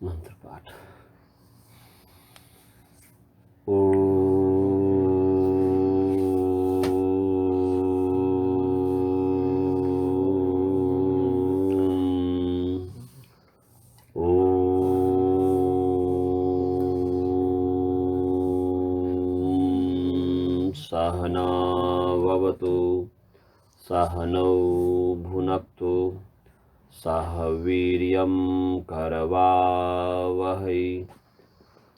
मंत्र पाठ। सहना ववतु सहनौ भुनक्तु सह वीर्यं करवावहै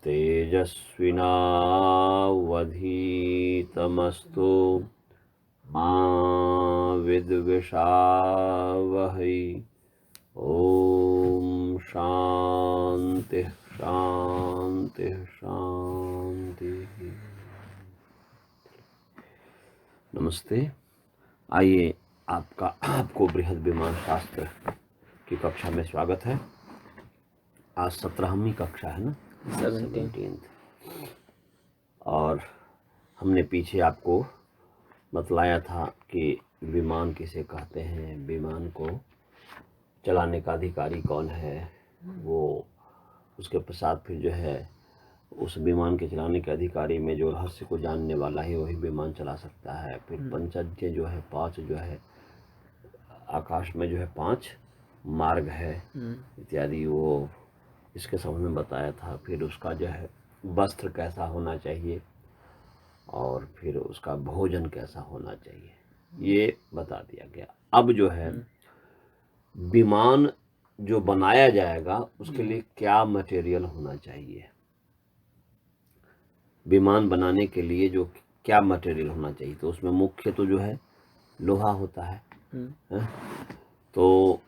तेजस्विनावधीतमस्तु मा विद्विषावहै। ओम शांति शांति शांति। नमस्ते। आइए आपको बृहद विमान शास्त्र की कक्षा में स्वागत है। आज 17वीं कक्षा है ना, 17th। और हमने पीछे आपको बतलाया था कि विमान किसे कहते हैं, विमान को चलाने का अधिकारी कौन है, वो उसके पश्चात फिर जो है उस विमान के चलाने के अधिकारी में जो रहस्य को जानने वाला है वही विमान चला सकता है। फिर पंचज्ञ जो है, 5 जो है आकाश में जो है 5 मार्ग है इत्यादि, वो इसके समझ में बताया था। फिर उसका जो है वस्त्र कैसा होना चाहिए और फिर उसका भोजन कैसा होना चाहिए, ये बता दिया गया। अब जो है विमान जो बनाया जाएगा उसके लिए क्या मटेरियल होना चाहिए, विमान बनाने के लिए जो क्या मटेरियल होना चाहिए, तो उसमें मुख्य तो जो है लोहा होता है। तो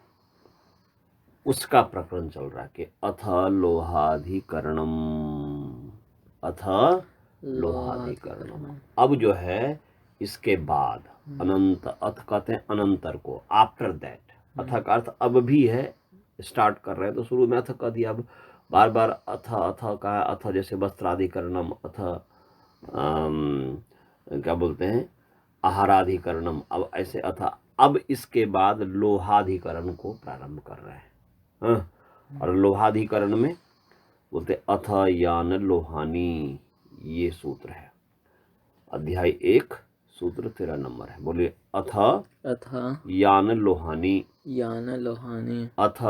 उसका प्रकरण चल रहा है कि अथ लोहाधिकरणम, अथ लोहाधिकरणम। अब जो है इसके बाद अनंत, अथ कहते हैं अनंतर को, आफ्टर दैट। अथ का अर्थ अब भी है, स्टार्ट कर रहे हैं तो शुरू में अथ कह दिया, अब बार बार अथ अथ का अथ, जैसे वस्त्राधिकरणम, अथ क्या बोलते हैं आहाराधिकरणम, अब ऐसे अथ। अब इसके बाद लोहाधिकरण को प्रारंभ कर रहे हैं। हाँ? और लोहाधिकरण में बोलते अथ यान लोहानी, ये सूत्र है। अध्याय 1 सूत्र 13 नंबर है। बोलिए अथ यान लोहानी, यान लोहानी, अथ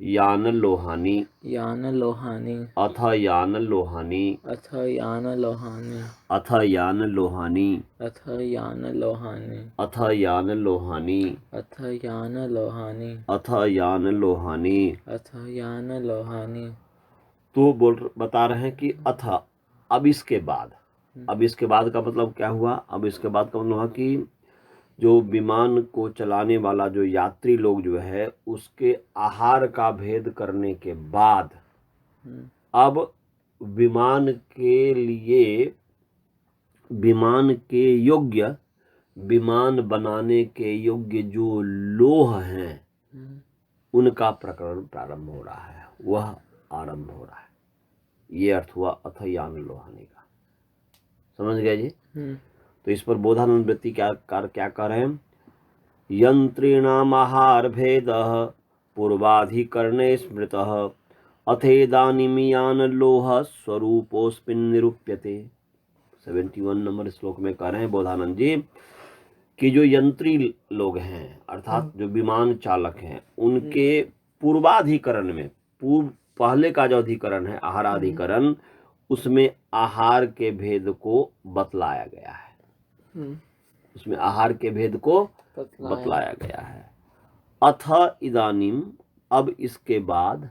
यान लोहानी, यान लोहानी, अथ यान लोहानी, अथ यान लोहानी, अथ यान लोहानी, अथ यान लोहानी, अथ यान लोहानी, अथ यान लोहानी, अथ यान लोहानी। अथ यान लोहानी। तो बता रहे हैं कि अथ, अब इसके बाद। अब इसके बाद का मतलब क्या हुआ, अब इसके बाद का मतलब हुआ कि जो विमान को चलाने वाला जो यात्री लोग जो है उसके आहार का भेद करने के बाद अब विमान के लिए, विमान के योग्य, विमान बनाने के योग्य जो लोह हैं उनका प्रकरण प्रारंभ हो रहा है, वह आरंभ हो रहा है। ये अर्थ हुआ अथ यान लोहानी का। समझ गए जी? तो इस पर बोधानंद वृत्ति क्या कर रहे हैं, यंत्रिणाम आहार भेद पूर्वाधिकरणे स्मृतः अथेदानीम यान लोह स्वरूपोस्मिन् निरूप्यते। 71 नंबर श्लोक में कह रहे हैं बोधानंद जी कि जो यंत्री लोग हैं अर्थात जो विमान चालक हैं उनके पूर्वाधिकरण में, पूर्व पहले का जो अधिकरण है आहाराधिकरण, उसमें आहार के भेद को बतलाया गया है। उसमें आहार के भेद को बतलाया गया है। अथ इदानीम, अब इसके बाद,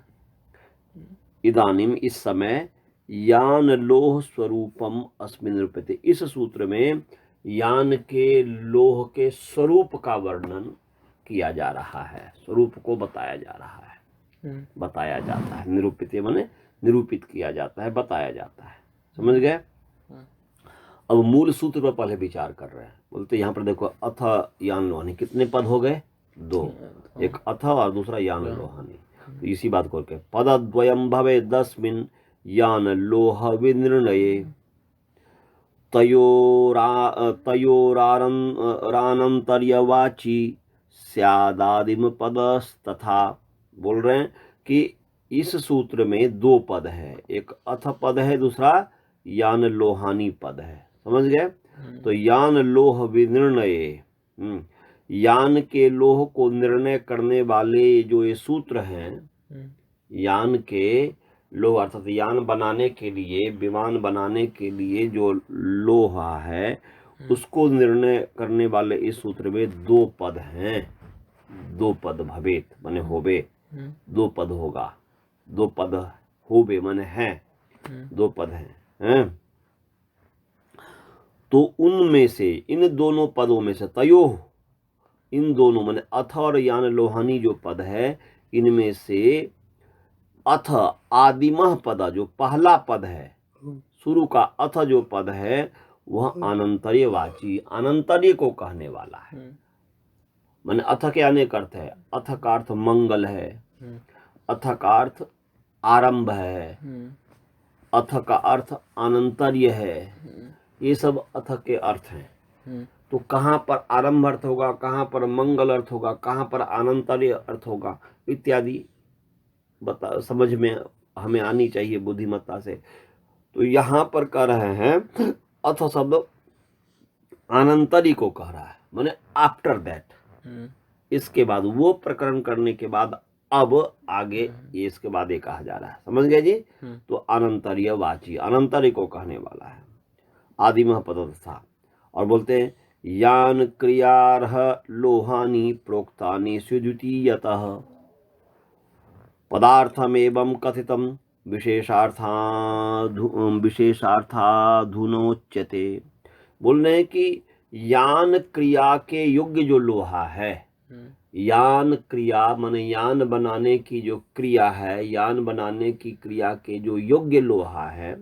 इदानीम इस समय, यान लोह स्वरूपम अस्मिन् रूपते, इस सूत्र में यान के लोह के स्वरूप का वर्णन किया जा रहा है, स्वरूप को बताया जा रहा है, बताया जाता है। निरूपित माने निरूपित किया जाता है, बताया जाता है। समझ गए? अब मूल सूत्र पर पहले विचार कर रहे हैं। बोलते यहाँ पर देखो अथ यान लोहानी, कितने पद हो गए? 2, एक अथ और दूसरा यान लोहानी। तो इसी बात करके पदद्वयम भवे दस्मिन् यान लोह विनिर्णये तयोरानंतर्यवाची स्यादादिम पदस्तथा। बोल रहे हैं कि इस सूत्र में दो पद है, एक अथ पद है, दूसरा यान लोहानी पद है। समझ गए? तो यान लोह विनिर्णय, यान के लोह को निर्णय करने वाले जो ये सूत्र हैं, यान के लोह अर्थात यान बनाने के लिए, विमान बनाने के लिए जो लोहा है उसको निर्णय करने वाले इस सूत्र में दो पद हैं। दो पद भवेत माने होबे, दो पद होगा, दो पद होबे माने है, दो पद हैं। तो उनमें से, इन दोनों पदों में से, तयोः, इन दोनों माने अथ और यान लोहानी जो पद है, इनमें से अथ आदिमः पद, जो पहला पद है, शुरू का अथ जो पद है वह अनंतर्य वाची, अनंतर्य को कहने वाला है। माने अथ के अनेक अर्थ है। अथ का अर्थ मंगल है, अथ का अर्थ आरंभ है, अथ का अर्थ अनंतर्य है। ये सब अथ के अर्थ हैं। तो कहाँ पर आरंभ अर्थ होगा, कहाँ पर मंगल अर्थ होगा, कहाँ पर अनंतर्य अर्थ होगा इत्यादि समझ में हमें आनी चाहिए बुद्धिमत्ता से। तो यहाँ पर कह रहे हैं अथ शब्द अनंतरी को कह रहा है, माने आफ्टर दैट, इसके बाद, वो प्रकरण करने के बाद अब आगे ये इसके बाद ये कहा जा रहा है। समझ गए जी? तो अनंतर्य वाची, अनंतरी को कहने वाला है, आदिमः पद था। और बोलते हैं यान क्रियार्ह लोहानी प्रोक्तानि स्युद्वितीयतः पदार्थमेवं कथितं विशेषार्थाधुनोच्यते। बोल रहे हैं कि यान क्रिया के योग्य जो लोहा है, यान क्रिया माने यान बनाने की जो क्रिया है, यान बनाने की क्रिया के जो योग्य लोहा है,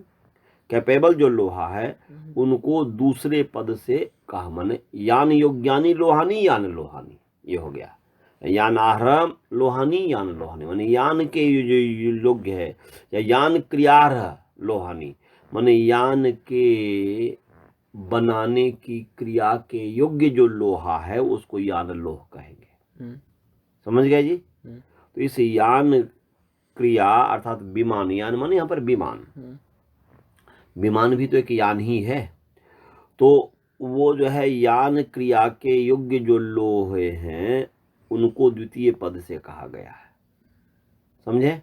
कैपेबल जो लोहा है, उनको दूसरे पद से कहा, माने यान योग्यानी लोहानी, यान लोहानी, ये हो गया। यानार्ह लोहानी, यान लोहानी, माने यान के जो योग्य है, या यान क्रियार्ह लोहानी माने यान के बनाने की क्रिया के योग्य जो लोहा है उसको यान लोह कहेंगे। समझ गए जी? तो इस यान क्रिया अर्थात विमान, यान माने यहाँ पर विमान, विमान भी तो एक यान ही है। तो वो जो है यान क्रिया के योग्य जो लोहे हैं उनको द्वितीय पद से कहा गया है। समझे?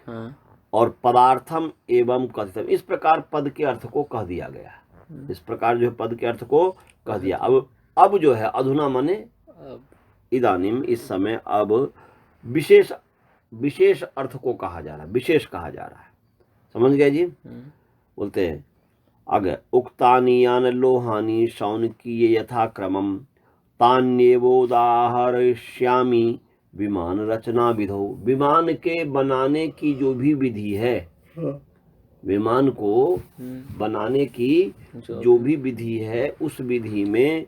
हाँ। और पदार्थम एवं कथितम, इस प्रकार पद के अर्थ को कह दिया गया। इस प्रकार जो है पद के अर्थ को कह दिया। अब जो है अधुना माने इदानीम, इस समय, अब विशेष अर्थ को कहा जा रहा है, विशेष कहा जा रहा है। समझ गए जी? बोलते हैं आगे, उक्तानि यान लोहानी शौनकीय यथाक्रमम तान्येवोदाहरष्यामि विमान रचना विधो। विमान के बनाने की जो भी विधि है, विमान को बनाने की जो भी विधि है, उस विधि में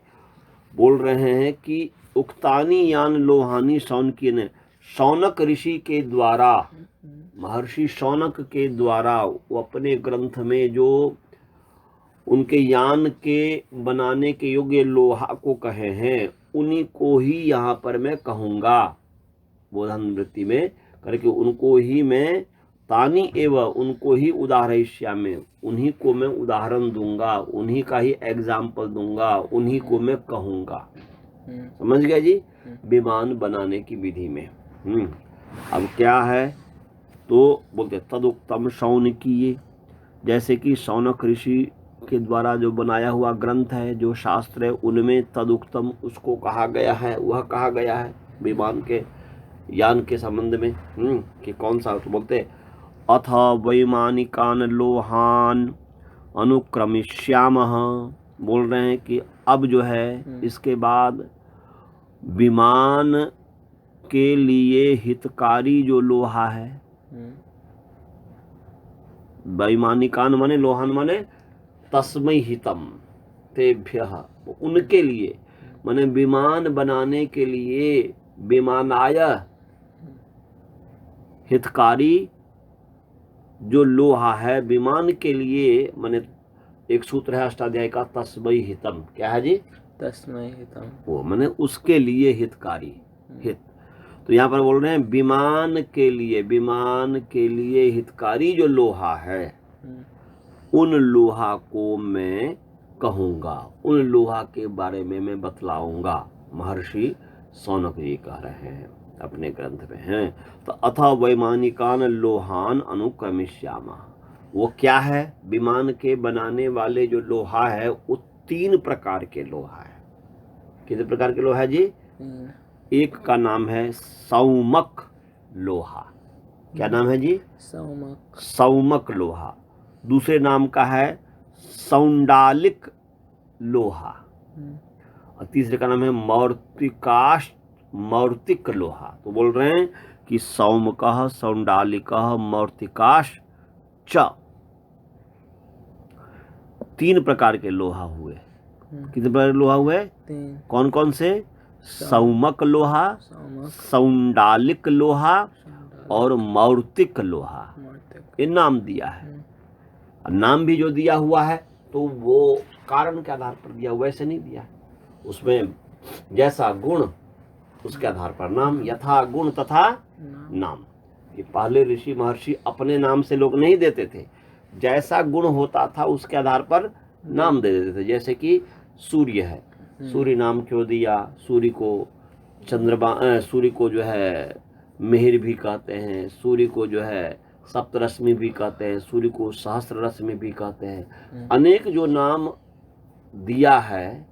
बोल रहे हैं कि उक्तानी यान लोहानी शौनकीय ने, शौनक ऋषि के द्वारा, महर्षि शौनक के द्वारा वो अपने ग्रंथ में जो उनके यान के बनाने के योग्य लोहा को कहे हैं, उन्हीं को ही यहाँ पर मैं कहूँगा बोधन वृत्ति में करके, उनको ही मैं तानी एवं, उनको ही उदाहरष्यामि, उन्हीं को मैं उदाहरण दूंगा, उन्हीं का ही एग्जाम्पल दूंगा, उन्हीं को मैं कहूँगा। समझ गया जी? विमान बनाने की विधि में। अब क्या है तो बोलते तदुक्तम शौनकीय, जैसे कि शौनक ऋषि के द्वारा जो बनाया हुआ ग्रंथ है, जो शास्त्र है, उनमें तदुक्तम उसको कहा गया है, वह कहा गया है विमान के, यान के संबंध में। कि कौन सा? तो बोलते अथ वैमानिकान लोहान अनुक्रमिष्यामः। बोल रहे हैं कि अब जो है इसके बाद विमान के लिए हितकारी जो लोहा है, वैमानिकान माने लोहान माने तस्मै हितम तेभ्यः, उनके लिए माने विमान बनाने के लिए, विमानाय हितकारी जो लोहा है विमान के लिए, माने एक सूत्र है अष्टाध्याय का, तस्मै हितम। क्या है जी? तस्मै हितम, वो माने उसके लिए हितकारी, हित। तो यहाँ पर बोल रहे हैं विमान के लिए हितकारी जो लोहा है, उन लोहा को मैं कहूँगा, उन लोहा के बारे में मैं बतलाऊंगा। महर्षि शौनक जी कह रहे हैं अपने ग्रंथ में हैं। तो अथ वैमानिकान लोहान अनुक्रमिष्यामः, वो क्या है? विमान के बनाने वाले जो लोहा है वो 3 प्रकार के लोहा है। कितने प्रकार के लोहा है जी? एक का नाम है सौमक लोहा। क्या नाम है जी? सौमक लोहा। दूसरे नाम का है सौंडालिक लोहा, और तीसरे का नाम है मौर्तिक लोहा। तो बोल रहे हैं कि सौमकः सौंडालिकः मौर्तिकाश च, 3 प्रकार के लोहा हुए। कितने प्रकार के लोहा हुए? कौन कौन से? सौमक लोहा, सौंडालिक लोहा और मौर्तिक लोहा। ये नाम दिया है। नाम भी जो दिया हुआ है तो वो कारण के आधार पर दिया, वैसे नहीं दिया। उसमें जैसा गुण उसके आधार पर नाम, यथा गुण तथा नाम। ये पहले ऋषि महर्षि अपने नाम से लोग नहीं देते थे, जैसा गुण होता था उसके आधार पर नाम दे देते थे। जैसे कि सूर्य है, सूर्य नाम क्यों दिया? सूर्य को सूर्य को जो है मिहिर भी कहते हैं, सूर्य को जो है सप्तरश्मि भी कहते हैं, सूर्य को सहस्त्र रश्मि भी कहते हैं। अनेक जो नाम दिया है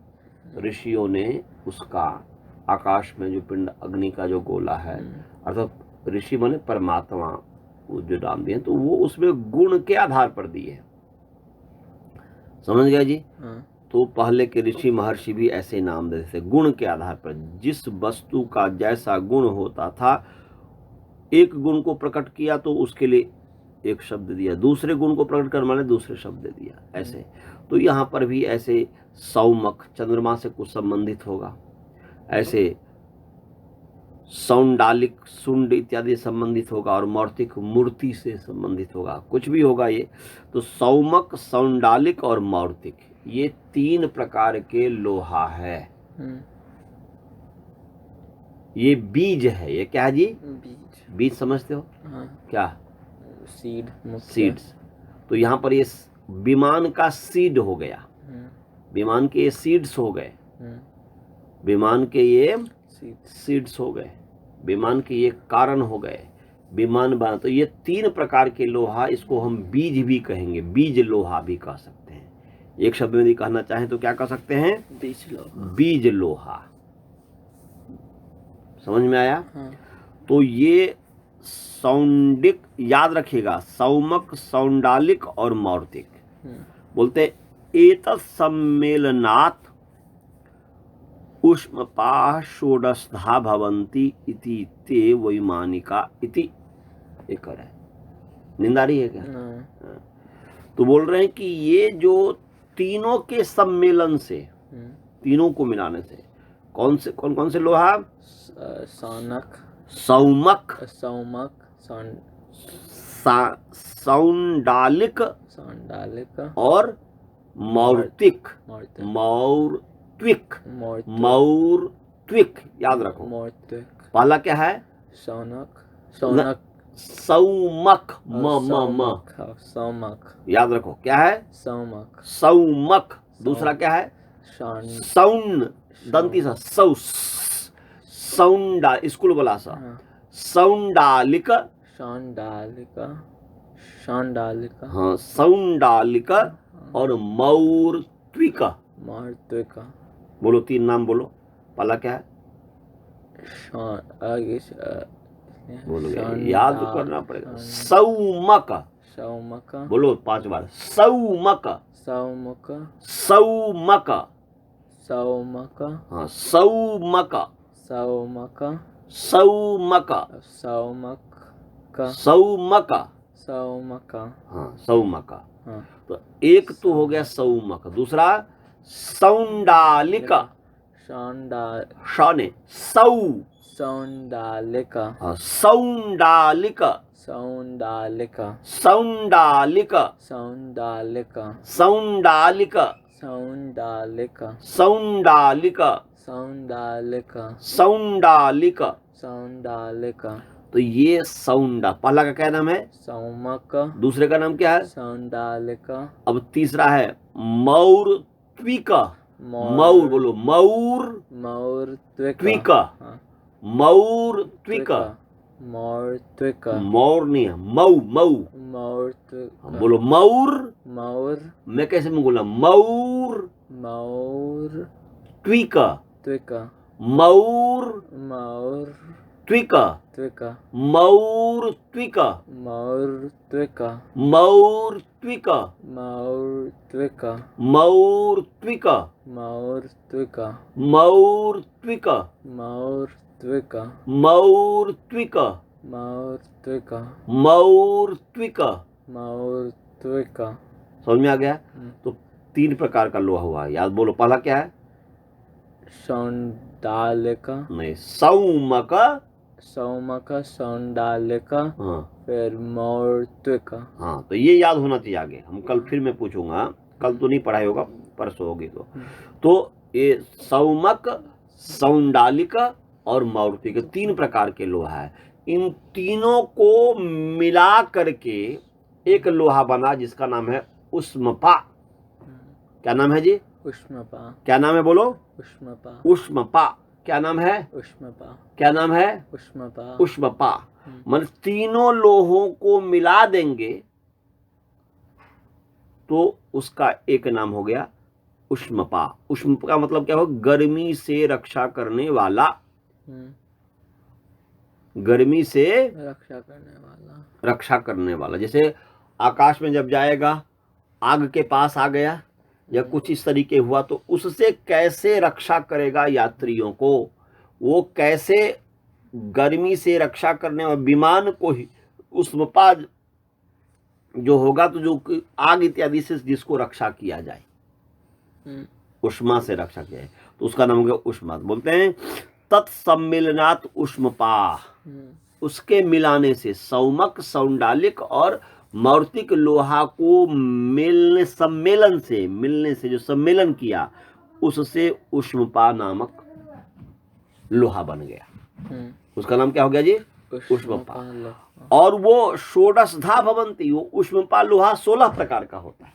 ऋषियों ने, उसका आकाश में जो पिंड अग्नि का जो गोला है, अर्थात ऋषि माने परमात्मा, वो जो नाम दिए तो वो उसमें गुण के आधार पर दिए। समझ गए जी? तो पहले के ऋषि महर्षि भी ऐसे नाम देते थे, गुण के आधार पर। जिस वस्तु का जैसा गुण होता था, एक गुण को प्रकट किया तो उसके लिए एक शब्द दिया, दूसरे गुण को प्रकट करने वाले दूसरे शब्द दिया, ऐसे। तो यहाँ पर भी ऐसे सौमक चंद्रमा से कुछ संबंधित होगा, ऐसे सौंडालिक सुंड इत्यादि संबंधित होगा, और मौर्तिक मूर्ति से संबंधित होगा, कुछ भी होगा ये। तो सौमक, सौंडालिक और मौर्तिक, ये 3 प्रकार के लोहा है। ये बीज है। ये क्या है जी? बीज समझते हो? क्या? सीड्स। तो यहाँ पर ये विमान का सीड हो गया, विमान के ये सीड्स हो गए, विमान के ये सीड्स हो गए, विमान के ये कारण हो गए, विमान बना। तो ये 3 प्रकार के लोहा, इसको हम बीज भी कहेंगे, बीज लोहा भी कह सकते हैं। एक शब्द में यदि कहना चाहें तो क्या कह सकते हैं? बीज लोहा। समझ में आया? तो ये सौंडिक, याद रखिएगा, सौमक, सौंडालिक और मौर्तिक। बोलते एतत् सम्मेलनात् उष्मपाः षोडशधा भवन्ति इति ते वैमानिका इति। एक है निंदा रही है क्या? तो बोल रहे हैं कि ये जो तीनों के सम्मेलन से, तीनों को मिलाने से, कौन कौन से लोहा? सौमक, सौंडालिक और मौर्तिक। मौर्तिक याद रखो। पहला क्या है? सौमक। सौमक याद रखो, क्या है? सौमक। दूसरा क्या है? सौन, दंती सा, सौंडा, स्कूल वाला सा, सौंडालिक, हाँ, सौंडालिक और मौर्तिक। बोलो 3 नाम बोलो। पहला क्या है? बोलो, याद करना पड़ेगा। सौमक। बोलो 5 बार। सौमक, सौमक, हाँ, सौमक, हाँ, सौमक। तो एक तो हो गया सौमक, दूसरा सौंडालिक, सौंडालिक, हाँ, सौंडालिक, सौंडालिक, सौंडालिका सौंडालिक। सौंडालिका तो ये सौंडा पहला का क्या नाम है? सौमक दूसरे का नाम क्या है? सौंडालिका अब तीसरा है मौर्त्विक। मौर बोलो, मौर मौर्त्विका त्विक। हाँ, मौर्त्विक। मौर्त्विका मौर नहीं है, मऊ मऊ। मौर्त्विका बोलो मौर। मौर मैं कैसे मैं बोला? मौर मौर त्विक। त्विका मौर मौर त्विक। त्विका मौर त्विक। मौर त्विका मौर त्विक। मौर त्विका मौर त्विक। मौर त्विका मौर त्विक। मौर त्विका मौर त्विक। मौर त्विका मौर त्विक। मौर त्विका। समझ में आ गया? तो 3 प्रकार का लोहा हुआ है, याद बोलो। पहला क्या है? सौंडालिका नहीं, सौमक। सौमक सौंडालिका हाँ फिर मौर्त्विका। हाँ, तो ये याद होना चाहिए। आगे हम कल फिर मैं पूछूंगा, कल तो नहीं पढ़ाई होगा, परसों होगी। तो ये सौमक, सौंडालिक और मौर्त्विक 3 प्रकार के लोहा है। इन तीनों को मिला करके एक लोहा बना जिसका नाम है उष्मपा। क्या नाम है जी? उष्मपा। क्या नाम है बोलो? उष्मपा। उष्मपा। क्या नाम है? उष्मपा। क्या नाम है? उष्मपा। उष्मपा। मतलब तीनों लोहों को मिला देंगे तो उसका एक नाम हो गया उष्मपा। उष्मपा का मतलब क्या हो? गर्मी से रक्षा करने वाला। गर्मी से रक्षा करने वाला। रक्षा करने वाला। जैसे आकाश में जब जाएगा, आग के पास आ गया या कुछ इस तरीके हुआ, तो उससे कैसे रक्षा करेगा यात्रियों को? वो कैसे गर्मी से रक्षा करने वाले विमान को ही उष्मपा जो होगा, तो जो आग इत्यादि से जिसको रक्षा किया जाए, उष्मा से रक्षा किया जाए, तो उसका नाम हो गया उष्मा। बोलते हैं तत्सम्मिलनात् उष्मपा। उसके मिलाने से सौमक, सौंडालिक और मौर्तिक लोहा को सम्मेलन से, मिलने से जो सम्मेलन किया, उससे उष्मपा नामक लोहा बन गया। उसका नाम क्या हो गया जी? उष्मपा। और वो षोडशधा भवन्ति, वो उष्मपा लोहा 16 प्रकार का होता है।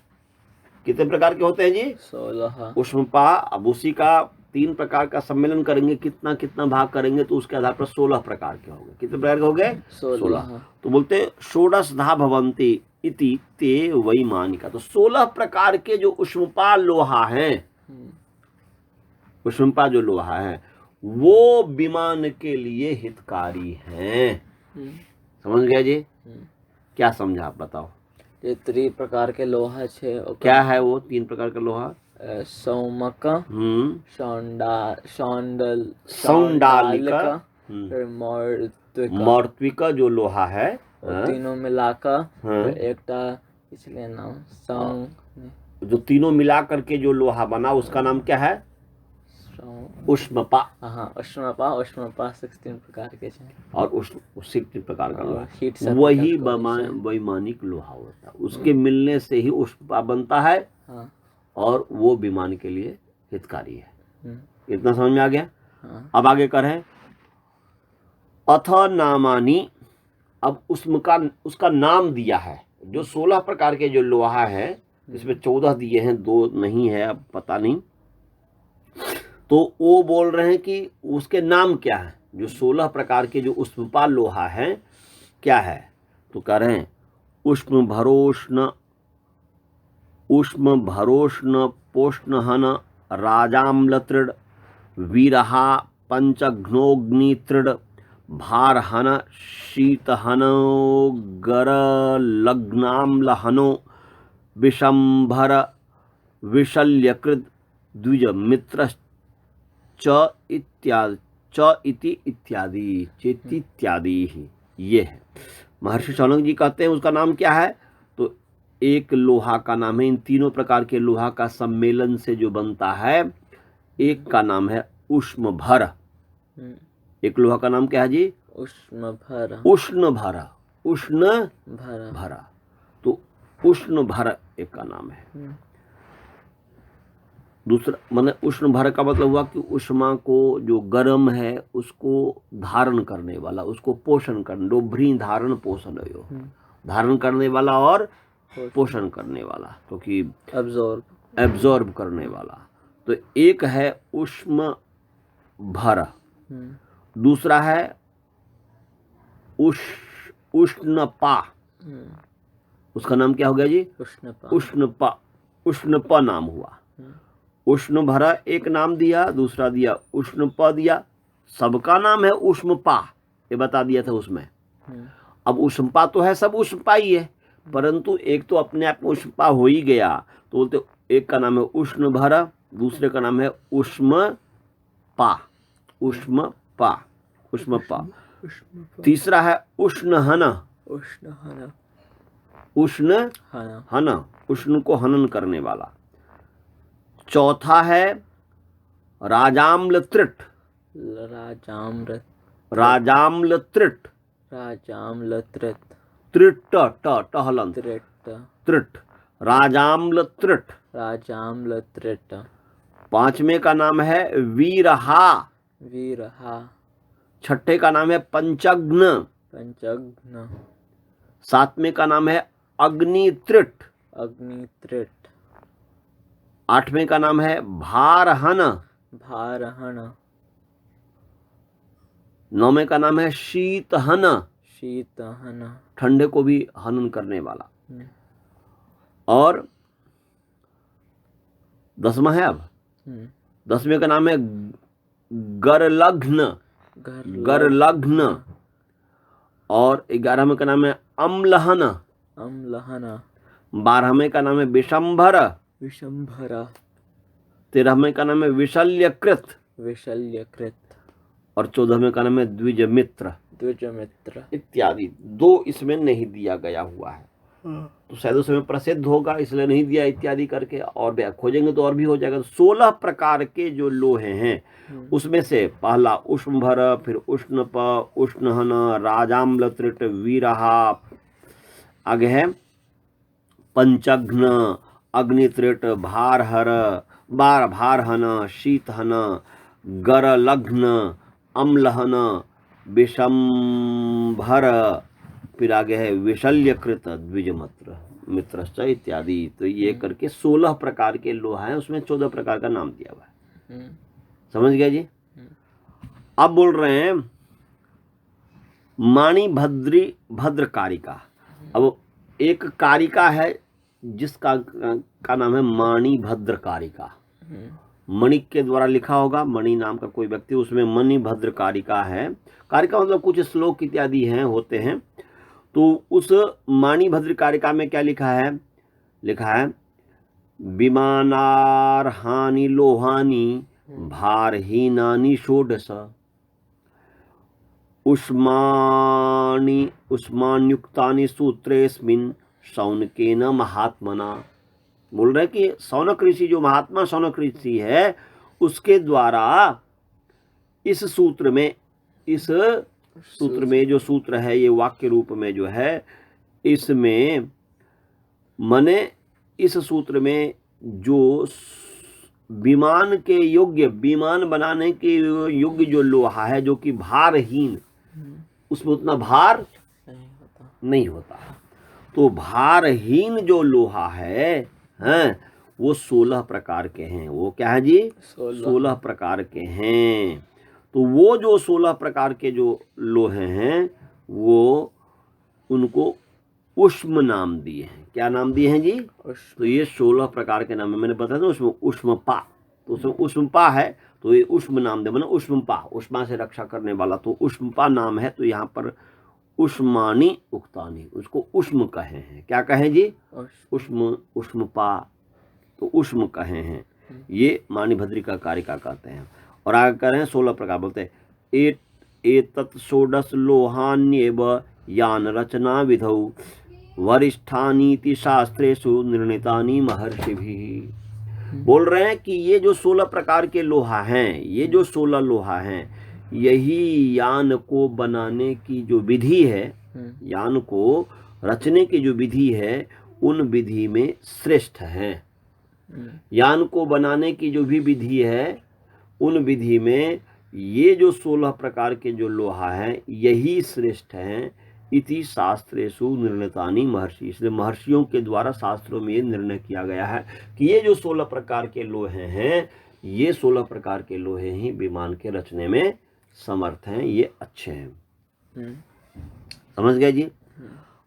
कितने प्रकार के होते हैं जी? 16 उष्मपा। अब उसी का 3 प्रकार का सम्मेलन करेंगे, कितना कितना भाग करेंगे, तो उसके आधार पर 16 प्रकार के होंगे। कितने प्रकार के हो गए? 16। तो बोलते षोडशधा भवन्ति इति ते वैमानिका। तो 16 प्रकार के जो उष्मपा लोहा है, उष्मपा जो लोहा है, वो विमान के लिए हितकारी हैं। समझ गया जी? क्या समझा आप बताओ? ये 3 प्रकार के लोहा छे। क्या है वो 3 प्रकार का लोहा? सौमक, सौंडालिका, फिर मौर्त्विका। मौर्त्विका जो लोहा है, तीनों मिलाकर एकटा पिछले नाम जो तीनों मिला करके जो लोहा बना, उसका नाम क्या है? उष्मपा। हाँ, उष्मपा। उष्मपा 16 प्रकार के हैं। और 16 प्रकार का लोहा, वही वैमानिक लोहा होता है। उसके मिलने से ही उष्मपा बनता है। और वो विमान के लिए हितकारी है। इतना समझ में आ गया? अब आगे करें अथ नामानी। अब उसका नाम दिया है। जो 16 प्रकार के जो लोहा है, इसमें 14 दिए हैं, 2 नहीं है, अब पता नहीं। तो वो बोल रहे हैं कि उसके नाम क्या है। जो 16 प्रकार के जो उष्मपा लोहा है क्या है, तो कह रहे हैं उष्म भरोष्ण पोष्णहन राजाम्लतृड वीरहा पंचघ्नोग्नितृड भारहन शीतहनो गरलग्नाम्लहनो विशंभर विशल्यकृत द्विज मित्र च इत्यादि चेतित्यादि। ये है। महर्षि शौनक जी कहते हैं उसका नाम क्या है, तो एक लोहा का नाम है। इन तीनों प्रकार के लोहा का सम्मेलन से जो बनता है, एक का नाम है उष्मभर। एक लोहा का नाम क्या है जी? उष्णभर। उष्णभर। उष्णभर। तो उष्णभर एक का नाम है। दूसरा मतलब उष्ण भर का मतलब हुआ कि उष्मा को जो गर्म है उसको धारण करने वाला, उसको पोषण करने, डोभरी धारण पोषण है, धारण करने वाला और पोषण करने वाला, क्योंकि एब्जॉर्ब करने वाला। तो एक है उष्म भर, दूसरा है उष्णपा। उसका नाम क्या हो गया जी? उष्णपा। उष्णपा नाम हुआ। उष्ण भरा एक नाम दिया, दूसरा दिया उष्णपा दिया, सबका नाम है उष्णपा, ये बता दिया था उसमें। अब उष्णपा तो है, सब उष्णपा ही है, परंतु एक तो अपने आप में उष्णपा हो ही गया, तो बोलते एक का नाम है उष्ण भरा, दूसरे का नाम है उष्मपा। उष्मपा, उष्मपा। तीसरा है उष्णहन। उष्णहन, उष्ण को हनन करने वाला। चौथा है राजाम्लत्रिट। राजाम्लत्रिट। Treat, टहलंत, treat, राजाम्लत्रिट। पांचवें का नाम है वीरहा। छठे का नाम है पंचग्न। सातवें का नाम है अग्नित्रिट। आठवें का नाम है भारहन। नौवें का नाम है शीतहन। ठंडे को भी हनन करने वाला। और 10वां है अब, 10वें का नाम है गरलघ्न। गरलघ्न। और 11वें का नाम है अम्लहन। 12वें का नाम है विशंभर। 13वें का नाम है विशल्यकृत। और 14वें का नाम है द्विजमित्र इत्यादि। 2 इसमें नहीं दिया गया हुआ है, तो शायद उसमें प्रसिद्ध होगा इसलिए नहीं दिया इत्यादि करके, और खोजेंगे तो और भी हो जाएगा। 16 प्रकार के जो लोहे हैं उसमें से पहला उष्णभर, फिर उष्णप, उष्णहन, राजाम्लत्रिट, वीरहा, आगे है पंचघ्न, अग्नित्रिट, भारहर, भारहन, शीतहन, गरलघ्न, अम्लहन, विशंभर, फिर आगे है विशल्यकृत, द्विजमित्र, मित्रश्च इत्यादि। तो ये करके 16 प्रकार के लोहा है, उसमें 14 प्रकार का नाम दिया हुआ है। समझ गया जी? अब बोल रहे हैं भद्र कारिका। अब एक कारिका है जिसका का नाम है मणिभद्र कारिका। मणि के द्वारा लिखा होगा, मणि नाम का कोई व्यक्ति, उसमें मणिभद्र कारिका है। कारिका मतलब कुछ श्लोक इत्यादि हैं, होते हैं। तो उस मणिभद्र कारिका में क्या लिखा है? लिखा है विमानार्हानि लोहानि भारहीनानि षोडश उष्मान्युक्तानि सूत्रेस्मिन् शौनकेन महात्मना। बोल रहे कि शौनक ऋषि, जो महात्मा शौनक ऋषि है, उसके द्वारा इस सूत्र में जो सूत्र है, ये वाक्य रूप में जो है, इसमें मने इस सूत्र में जो विमान के योग्य, विमान बनाने के योग्य जो लोहा है, जो कि भारहीन, उसमें उतना भार नहीं होता। तो भारहीन जो लोहा है वो 16 प्रकार के हैं। वो क्या है जी? 16 प्रकार के हैं। तो वो जो 16 प्रकार के जो लोहे हैं, वो उनको उष्म नाम दिए हैं। क्या नाम दिए हैं जी? तो ये 16 प्रकार के नाम है। मैंने बताया था उसमें उष्मपा, तो उसमें उष्मपा है, तो ये उष्म नाम दे, मतलब उष्मपा, उष्मा से रक्षा करने वाला, तो उष्मपा नाम है। तो यहाँ पर उष्मानी उक्तानी, उसको उष्म कहे हैं। क्या कहें जी? उष्म, उष्मपा, तो उष्म कहे हैं। ये मणिभद्री का कारिका कहते हैं। और आगे कह रहे हैं 16 प्रकार, बोलते हैं एतत् षोडश लोहान्येव यान रचना विधौ वरिष्ठानीति शास्त्रेषु निर्णीतानि महर्षिभिः। बोल रहे हैं कि ये जो 16 प्रकार के लोहा हैं, ये जो 16 लोहा हैं, यही यान को बनाने की जो विधि है, यान को रचने की जो विधि है, उन विधि में श्रेष्ठ है। यान को बनाने की जो भी विधि है, उन विधि में ये जो 16 प्रकार के जो लोहा है यही श्रेष्ठ हैं। इति शास्त्रेषु निर्णीतानि महर्षि, इसलिए महर्षियों के द्वारा शास्त्रों में ये निर्णय किया गया है कि ये जो 16 प्रकार के लोहे हैं, ये 16 प्रकार के लोहे ही विमान के रचने में समर्थ हैं, ये अच्छे हैं। समझ गए जी।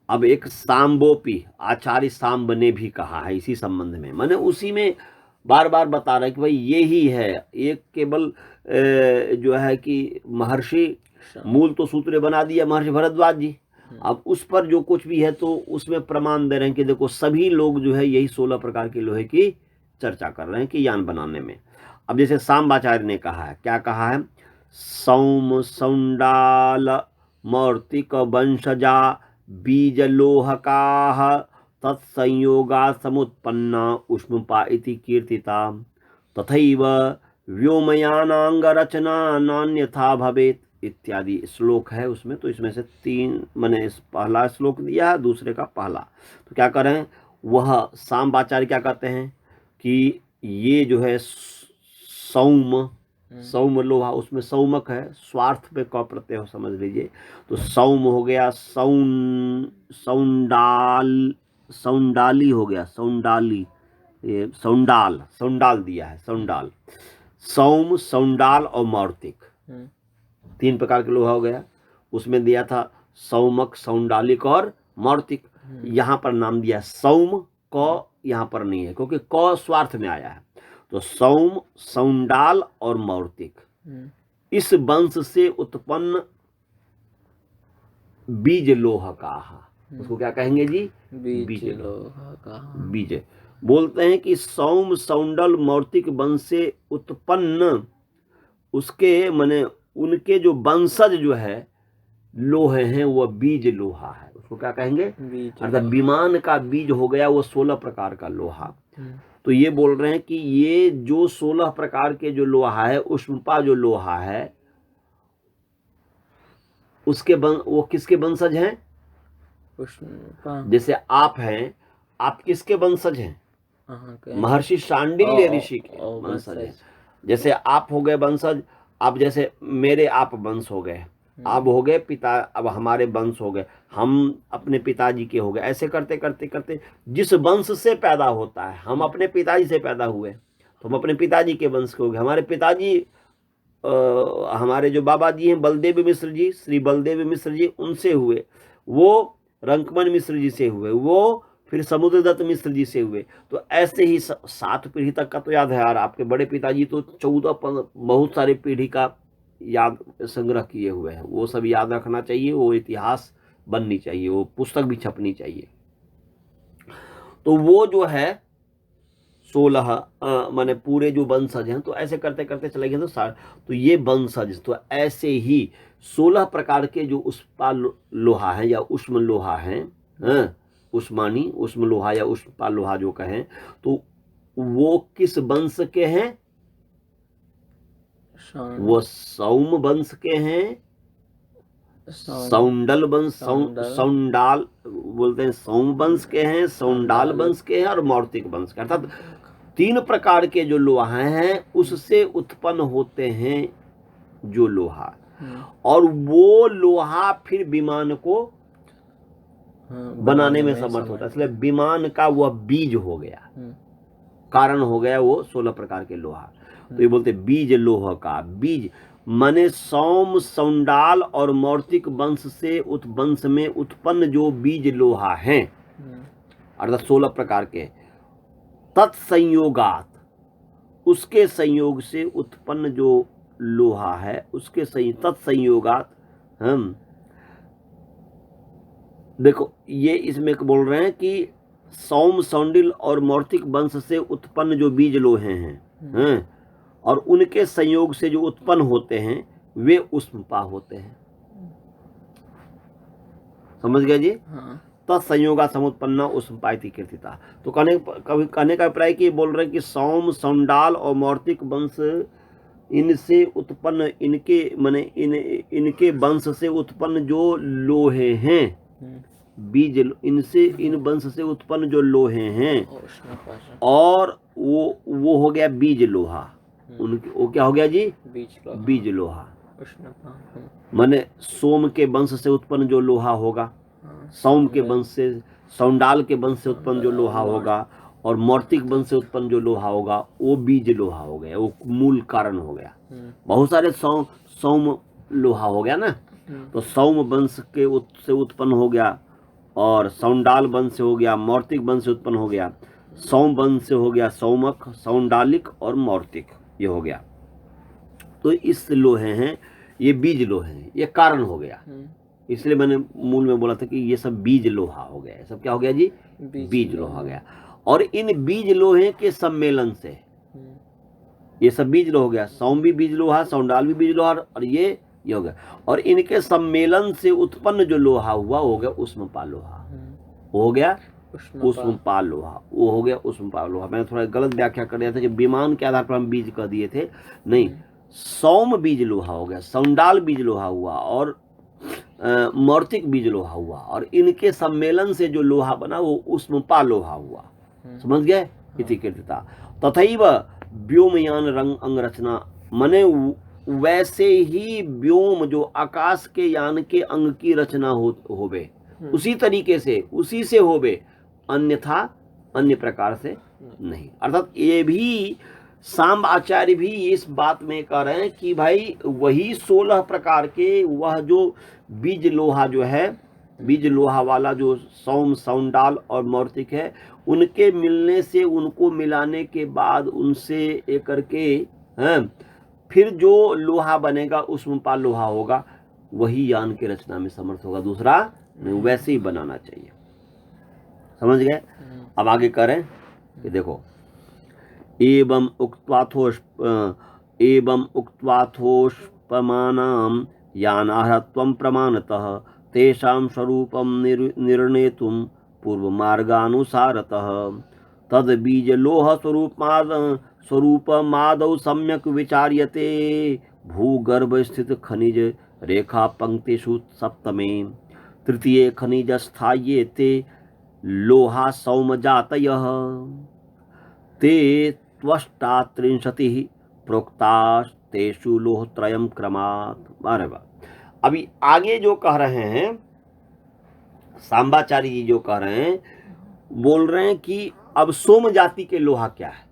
अब एक सांबोपी, आचार्य सांब ने भी कहा है इसी संबंध में, मैंने उसी में बार बार बता रहा है कि भाई ये ही है। एक केवल जो है कि महर्षि मूल तो सूत्र बना दिया महर्षि भरद्वाज जी, अब उस पर जो कुछ भी है तो उसमें प्रमाण दे रहे हैं कि देखो सभी लोग जो है यही 16 प्रकार के लोहे की चर्चा कर रहे हैं कि यान बनाने में। अब जैसे सांबाचार्य ने कहा है, क्या कहा है, सौम सौंडाल मौर्तिक वंशजा बीजलोहकाः तत्संयोगा समुत्पन्ना उष्मपा इति कीर्तिता तथैव व्योमयानांग रचना नान्यथा भवेत् इत्यादि श्लोक है उसमें। तो इसमें से 3 मैंने पहला श्लोक दिया है, दूसरे का पहला। तो क्या करें, वह सांबाचार्य क्या कहते हैं कि ये जो है सौम लोहा, उसमें सौमक है, स्वार्थ पे क प्रत्यय हो, समझ लीजिए। तो सौम हो गया, सौंडाली हो गया, सौंडाली, ये सौंडाल दिया है, सौंडाल, सौम, सौंडाल और मौर्तिक, 3 प्रकार के लोहा हो गया। उसमें दिया था सौमक, सौंडालिक और मौर्तिक। यहाँ पर नाम दिया सौम, क यहाँ पर नहीं है क्योंकि क स्वार्थ में आया है। तो सौम, सौंडाल और मौर्तिक, इस वंश से उत्पन्न बीज लोह का, उसको क्या कहेंगे जी, बीज लोह का। बीज बोलते हैं कि सौम सौंडल मौर्तिक वंश से उत्पन्न उसके माने उनके जो वंशज जो है लोहे हैं वह बीज लोहा है, उसको क्या कहेंगे, अर्थात विमान का बीज हो गया वो 16 प्रकार का लोहा। तो ये बोल रहे हैं कि ये जो 16 प्रकार के जो लोहा है, उष्मपा जो लोहा है, उसके वो किसके वंशज हैं, जैसे आप हैं, आप किसके वंशज हैं, महर्षि शांडिल्य ऋषि के वंशज हैं। जैसे आप हो गए वंशज, अब जैसे मेरे आप वंश हो गए, अब हो गए पिता, अब हमारे वंश हो गए, हम अपने पिताजी के हो गए। ऐसे करते करते करते जिस वंश से पैदा होता है, हम अपने पिताजी से पैदा हुए तो हम अपने पिताजी के वंश के हो गए। हमारे पिताजी हमारे जो बाबा जी हैं बलदेव मिश्र जी, श्री बलदेव मिश्र जी, उनसे हुए, वो रंकमन मिश्र जी से हुए, वो फिर समुद्रदत्त मिश्र जी से हुए। तो ऐसे ही 7 पीढ़ी तक का तो याद है यार, आपके बड़े पिताजी तो 14 बहुत सारे पीढ़ी का याद संग्रह किए हुए हैं, वो सब याद रखना चाहिए, वो इतिहास बननी चाहिए, वो पुस्तक भी छपनी चाहिए। तो वो जो है 16 माने पूरे जो वंशज हैं, तो ऐसे करते करते चले गए तो ये वंशज, तो ऐसे ही 16 प्रकार के जो उष्मा लोहा है या उष्म लोहा है, उष्मानी, उष्म लोहा या उष्मा लोहा जो कहें, तो वो किस वंश के हैं, वो सौम वंश के हैं, सौंडल वंश, सौंडाल बोलते हैं, सौम वंश के हैं, सौंडाल वंश के हैं और मौर्तिक वंश के। अर्थात 3 प्रकार के जो लोहा हैं उससे उत्पन्न होते हैं जो लोहा, और वो लोहा फिर विमान को बनाने में समर्थ होता है। इसलिए विमान का वह बीज हो गया, कारण हो गया वो 16 प्रकार के लोहा। तो ये बोलते बीज लोह का, बीज माने सौम, सौंडाल और मौर्तिक वंश से वंश में उत्पन्न जो बीज लोहा हैं, अर्थात 16 प्रकार के, तत्संयोगात, उसके संयोग से उत्पन्न जो लोहा है, उसके तत्संयोगात, हम देखो ये इसमें बोल रहे हैं कि सौम, सौंडिल और मौर्तिक वंश से उत्पन्न जो बीज लोहे हैं, और उनके संयोग से जो उत्पन्न होते हैं वे उष्मपा होते हैं। समझ गए जी। तत्संयोगा समुत्पन्ना उष्मपा इति कीर्तिता। तो कहने का अभिप्राय कि बोल रहे हैं कि सौम, सौंडाल और मौर्तिक वंश, इनसे उत्पन्न, इनके माने इनके वंश से उत्पन्न जो लोहे हैं बीज, इनसे इन वंश से उत्पन्न जो लोहे हैं उष्ण पाश और वो हो गया बीज लोहा। उनके वो क्या हो गया जी? बीज लोहा। उष्ण पाश माने सोम के वंश से उत्पन्न जो लोहा होगा, सौम के वंश से, सौंडाल के वंश से उत्पन्न जो लोहा होगा और मौर्तिक वंश से उत्पन्न जो लोहा होगा वो बीज लोहा हो गया, वो मूल कारण हो गया। बहुत सारे सौम लोहा हो गया ना, तो सौम वंश के से उत्पन्न हो गया और सौंडाल वंश से हो गया, मौर्तिक वंश से उत्पन्न हो गया, सौम वंश से हो गया सौमक, सौंडालिक और मौर्तिक, ये हो गया। तो इस लोहे हैं, ये बीज लोहे हैं, ये कारण हो गया। इसलिए मैंने मूल में बोला था कि ये सब बीज लोहा हो गया। सब क्या हो गया जी? बीज लोहा हो गया। और इन बीज लोहे के सम्मेलन से ये सब बीज लोहा हो गया। सौम भी बीज लोहा, सौंडाल भी बीज लोहा और ये हो गया। और इनके सम्मेलन से उत्पन्न जो लोहा हुआ वो हो गया उष्मपाल लोहा। वो हो गया उष्मपाल लोहा। वो हो गया उष्मपाल लोहा। मैंने थोड़ा गलत व्याख्या कर दिया था कि विमान के आधार पर हम बीज कह दिए थे, नहीं, सौम बीज लोहा हो गया, सौंडाल बीज लोहा हुआ और मौर्तिक बीज लोहा हुआ और इनके सम्मेलन से जो लोहा बना वो उष्मपाल लोहा हुआ। समझ गए? इति कृत्यता तथैव व्योमयान रंग अंग रचना, मने वैसे ही व्योम जो आकाश के यान के अंग की रचना होवे, उसी तरीके से, उसी से होवे, अन्यथा अन्य प्रकार से नहीं। अर्थात ये भी सांब आचार्य भी इस बात में कह रहे हैं कि भाई वही 16 प्रकार के, वह जो बीज लोहा जो है, बीज लोहा वाला जो सौम, सौंडाल और मौर्तिक है, उनके मिलने से, उनको मिलाने के बाद उनसे एक करके फिर जो लोहा बनेगा उष्मपाल लोहा होगा, वही यान के रचना में समर्थ होगा, दूसरा नहीं। वैसे ही बनाना चाहिए। समझ गए? अब आगे करें कि देखो, एवं उक्त्वाथोष्पमानां यानार्हत्वं प्रमाणतः तेषां स्वरूपं निर्णेतुं पूर्वमार्गानुसारतः तद्बीजलोह स्वरूपमादौ सम्यक् विचार्यते भूगर्भस्थित खनिज रेखा पंक्तिषु सप्तमे तृतीये खनिजस्थाये ते लोहा सौमजातयः ते त्वष्टात्रिंशतिः प्रोक्तास्तेषु लोहत्रयं क्रमात्। अरे वाह! अभी आगे जो कह रहे हैं सांबाचार्य जी, जो कह रहे हैं, बोल रहे हैं कि अब सोम जाति के लोहा क्या है,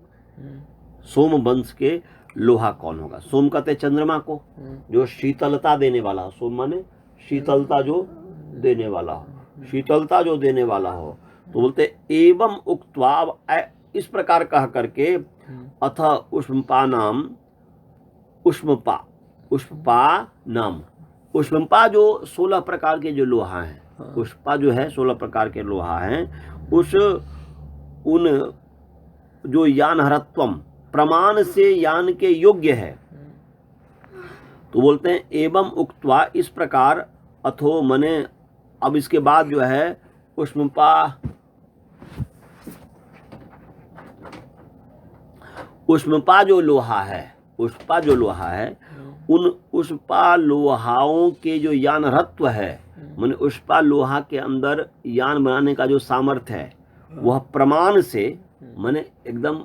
सोम वंश के लोहा कौन होगा। सोम कहते चंद्रमा को, जो शीतलता देने वाला हो। सोम माने शीतलता जो देने वाला हो, शीतलता जो देने वाला हो। तो बोलते एवं उक्त्वा, इस प्रकार कह करके, अथ उष्मपा नाम, उष्मपा नाम, उष्मपा जो 16 प्रकार के जो लोहा हैं, उष्मपा जो है 16 प्रकार के लोहा हैं, उन जो यान हरत्वम, प्रमाण से यान के योग्य है। तो बोलते हैं एवं उक्त्वा, इस प्रकार, अथो मने अब इसके बाद जो है उष्मपा जो लोहा है, उष्मपा जो लोहा है, उन उष्मपा लोहाओं के जो यानहत्व है, माने उष्मपा लोहा के अंदर यान बनाने का जो सामर्थ्य है, वह प्रमाण से, माने एकदम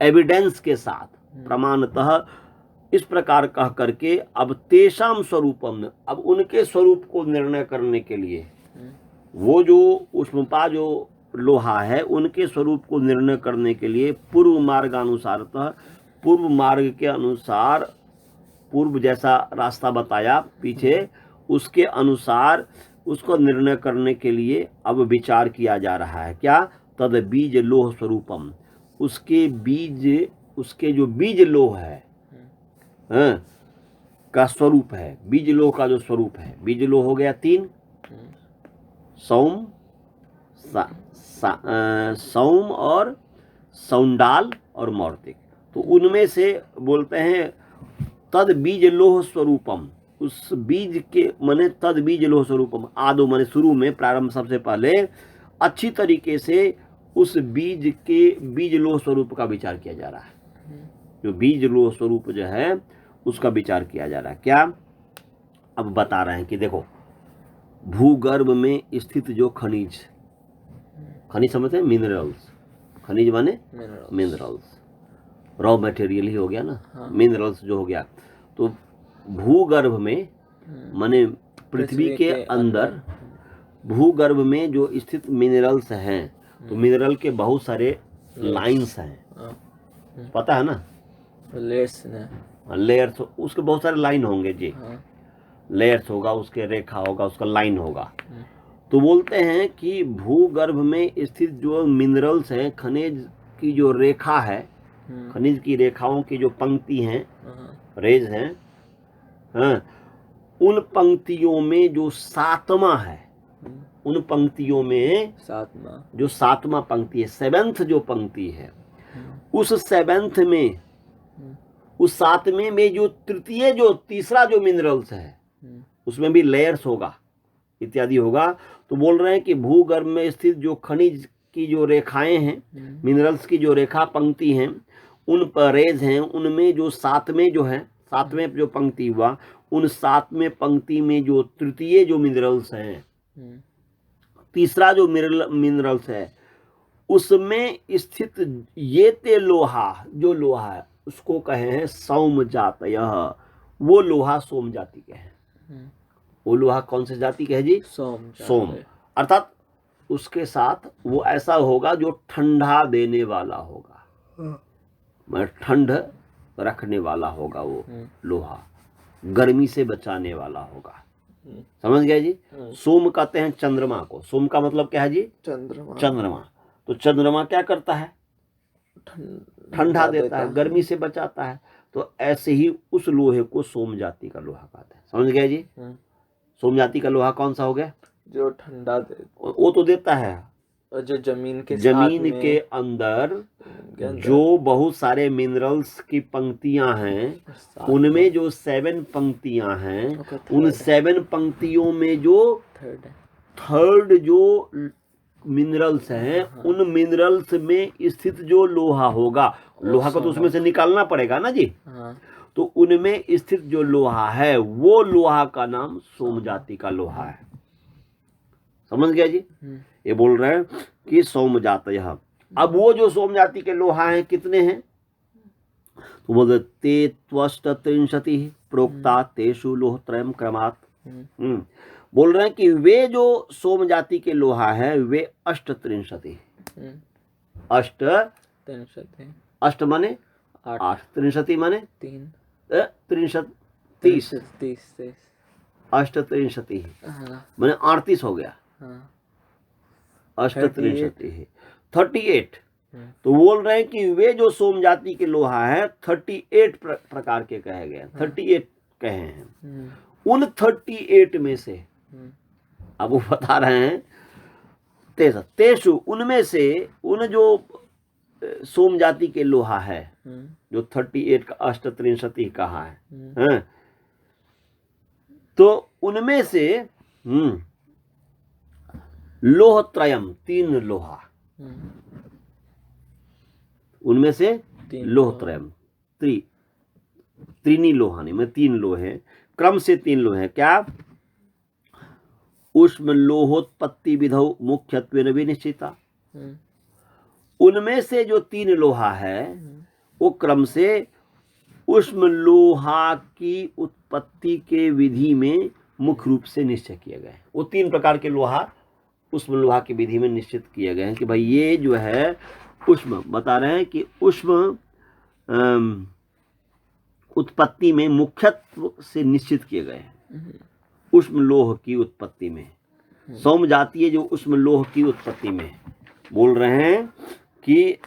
एविडेंस के साथ, प्रमाणतः इस प्रकार कह करके, अब तेषाम स्वरूपम, अब उनके स्वरूप को निर्णय करने के लिए, वो जो उष्मपा जो लोहा है, उनके स्वरूप को निर्णय करने के लिए पूर्व मार्गानुसारतः, पूर्व मार्ग के अनुसार, पूर्व जैसा रास्ता बताया पीछे, उसके अनुसार उसको निर्णय करने के लिए अब विचार किया जा रहा है। क्या? तद बीज लोह स्वरूपम, उसके बीज, उसके जो बीज लोह है का स्वरूप है, बीज लोह का जो स्वरूप है। बीज लोह हो गया 3, सौम, सौम और सौंडाल और मौर्तिक। तो उनमें से बोलते हैं तद बीज लोह स्वरूपम, उस बीज के माने तद बीज लोह स्वरूपम, आदो माने शुरू में, प्रारंभ, सबसे पहले अच्छी तरीके से उस बीज के बीज लोह स्वरूप का विचार किया जा रहा है। जो बीज लोह स्वरूप जो है उसका विचार किया जा रहा है। क्या? अब बता रहे हैं कि देखो, भूगर्भ में स्थित जो खनिज, खनिज समझते हैं, मिनरल्स, खनिज माने मिनरल्स। मिनरल्स, रॉ मटेरियल ही हो गया ना, हाँ। मिनरल्स जो हो गया। तो भूगर्भ में माने पृथ्वी के अंदर, भूगर्भ में जो स्थित मिनरल्स हैं, तो मिनरल के बहुत सारे लाइंस हैं, हाँ। पता है ना, लेयर्स ने। लेयर्स, उसके बहुत सारे लाइन होंगे जी, हाँ। लेयर्स होगा, उसके रेखा होगा, उसका लाइन होगा। तो बोलते हैं कि भूगर्भ में स्थित जो मिनरल्स हैं, खनिज की जो रेखा है, खनिज की रेखाओं की जो पंक्ति हैं, रेज हैं, हाँ, उन पंक्तियों में जो सातवां है, उन पंक्तियों में सातवां, जो सातवां पंक्ति है, सेवेंथ जो पंक्ति है, उस सेवेंथ में, उस सातवें में जो तृतीय, जो तीसरा जो मिनरल्स है, उसमें भी लेयर्स होगा, इत्यादि होगा। तो बोल रहे हैं कि भूगर्भ में स्थित जो खनिज की जो रेखाएं हैं, मिनरल्स की जो रेखा पंक्ति हैं, उन पर रेज हैं, उनमें जो सातवें जो है, सातवें जो पंक्ति हुआ, उन सातवें पंक्ति में जो तृतीय जो मिनरल्स हैं, तीसरा जो मिनरल्स है, उसमें स्थित ये ते लोहा, जो लोहा है उसको कहे हैं सौम जातयः, वो लोहा सोम जाति के हैं। वो लोहा कौन से जाति के है जी? सोम। अर्थात उसके साथ वो ऐसा होगा जो ठंडा देने वाला होगा, मैं ठंड रखने वाला होगा, वो लोहा गर्मी से बचाने वाला होगा। समझ गया जी? सोम कहते हैं चंद्रमा को। सोम का मतलब क्या है जी? चंद्रमा। चंद्रमा। तो चंद्रमा क्या करता है? ठंडा देता है, गर्मी से बचाता है। तो ऐसे ही उस लोहे को सोम जाति का लोहा कहते हैं। समझ गया जी? सोम जाति का लोहा कौन सा हो गया? जो ठंडा दे, वो तो देता है, और जो जमीन के के अंदर जो बहुत सारे मिनरल्स की पंक्तियां हैं, उनमें जो 7 पंक्तियां हैं, उन 7 पंक्तियों में जो थर्ड जो मिनरल्स हैं, उन मिनरल्स में स्थित जो लोहा होगा, लोहा को तो उसमें से निकालना पड़ेगा ना जी। तो उनमें स्थित जो लोहा है, वो लोहा का नाम सोम जाति का लोहा है। समझ गया जी? ये बोल रहे हैं कि सोम जातयः। अब वो जो सोम जाति के लोहा हैं कितने हैं? तो बोलते ते त्वष्टत्रिंशति प्रोक्ता तेषु लोहत्रयम् क्रमात्। बोल रहे हैं कि वे जो सोम जाति के लोहा है, वे अष्टत्रिंशति, अष्ट माने 8, त्रिंशति माने 3, 30, अष्टत्रिंशति माने 38 हो गया, अष्टत्रिंशति 38। तो बोल रहे हैं कि वे जो सोम जाति के लोहा है 38 प्रकार के कहे गए, 38 कहे हैं। उन 38 में से अब वो बता रहे हैं तेषु, उनमें से, उन जो सोम जाति के लोहा है जो 38 का अष्टत्रिंशति कहा है, तो उनमें से लोहत्रयम्, 3 लोहा, उनमें से लोहत्रयम्, त्रीनी लोहानी में 3 लोहे, क्रम से 3 लोहे। क्या? उष्म लोहोत्पत्ति विधौ मुख्यत्वेन विनिश्चिता। उनमें से जो 3 लोहा है वो क्रम से उष्म लोहा की उत्पत्ति के विधि में मुख्य रूप से निश्चय किए गए। वो 3 प्रकार के लोहा उष्म लोहा की विधि में निश्चित किए गए हैं कि भाई ये जो है उष्म, बता रहे हैं कि उष्म उत्पत्ति में मुख्यत्व से निश्चित किए गए हैं। उष्म लोह की उत्पत्ति में, सोम जातीय जो उष्म लोह की उत्पत्ति में बोल रहे हैं कि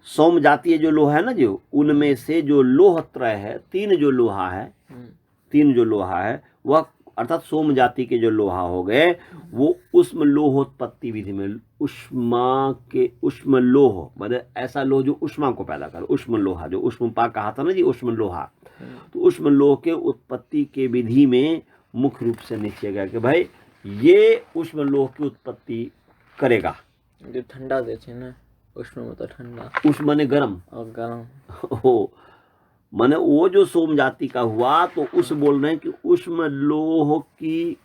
सोम जातीय जो लोहा है ना, जो उनमें से जो लोहत्रय है, 3 जो लोहा है, 3 जो लोहा है वह अर्थात सोम जाति के जो लोहा हो गए, वो उष्म लोहोत्पत्ति विधि में, उष्मा के, उष्म लोह मतलब ऐसा लोह जो उष्मा को पैदा करे, उष्म लोहा, जो उष्म पा कहा था ना जी, उष्म लोहा। तो उष्म लोह के उत्पत्ति के विधि में मुख्य रूप से निश्चय गया कि भाई ये उष्म लोह की उत्पत्ति करेगा। जो ठंडा देते हैं ना, उष्म मतलब ठंडा, उष्म माने गरम, और गरम हो माने वो जो सोम जाति का हुआ, तो उस बोल रहे हैं कि उष्म लोह की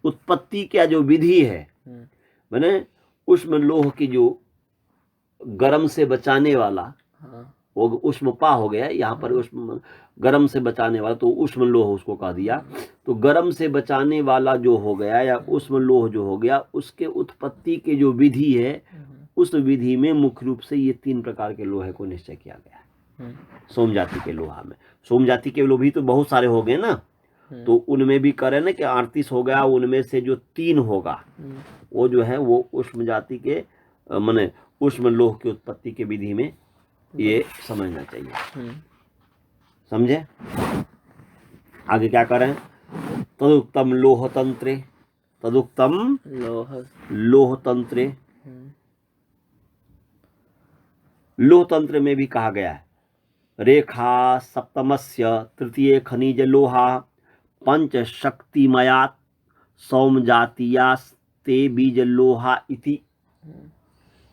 उत्पत्ति का जो विधि है, मैंने उष्म लोह की जो गर्म से बचाने वाला, हाँ वो उष्मपा हो गया यहाँ पर, उष्म गर्म से बचाने वाला, तो उष्म लोह उसको कह दिया। तो गर्म से बचाने वाला जो हो गया या उष्म लोह जो हो गया, उसके उत्पत्ति के जो विधि है, उस विधि में मुख्य रूप से ये 3 प्रकार के लोहे को निश्चय किया गया है। सोम जाति के लोहा में, सोम जाति के लोह भी तो बहुत सारे हो गए ना, तो उनमें भी करें ना कि 38 हो गया, उनमें से जो 3 होगा वो जो है वो उष्म जाति के माने उष्म लोह की उत्पत्ति के विधि में ये समझना चाहिए। समझे? आगे क्या करें? तदुक्तम लोह तंत्रे, तदुक्तम लोह तंत्रे, लोह तंत्र में भी कहा गया है रेखा सप्तमस्य तृतीय खनिज लोहा पंच शक्तिमयात सौम जातीयास्ते बीज लोहा इति।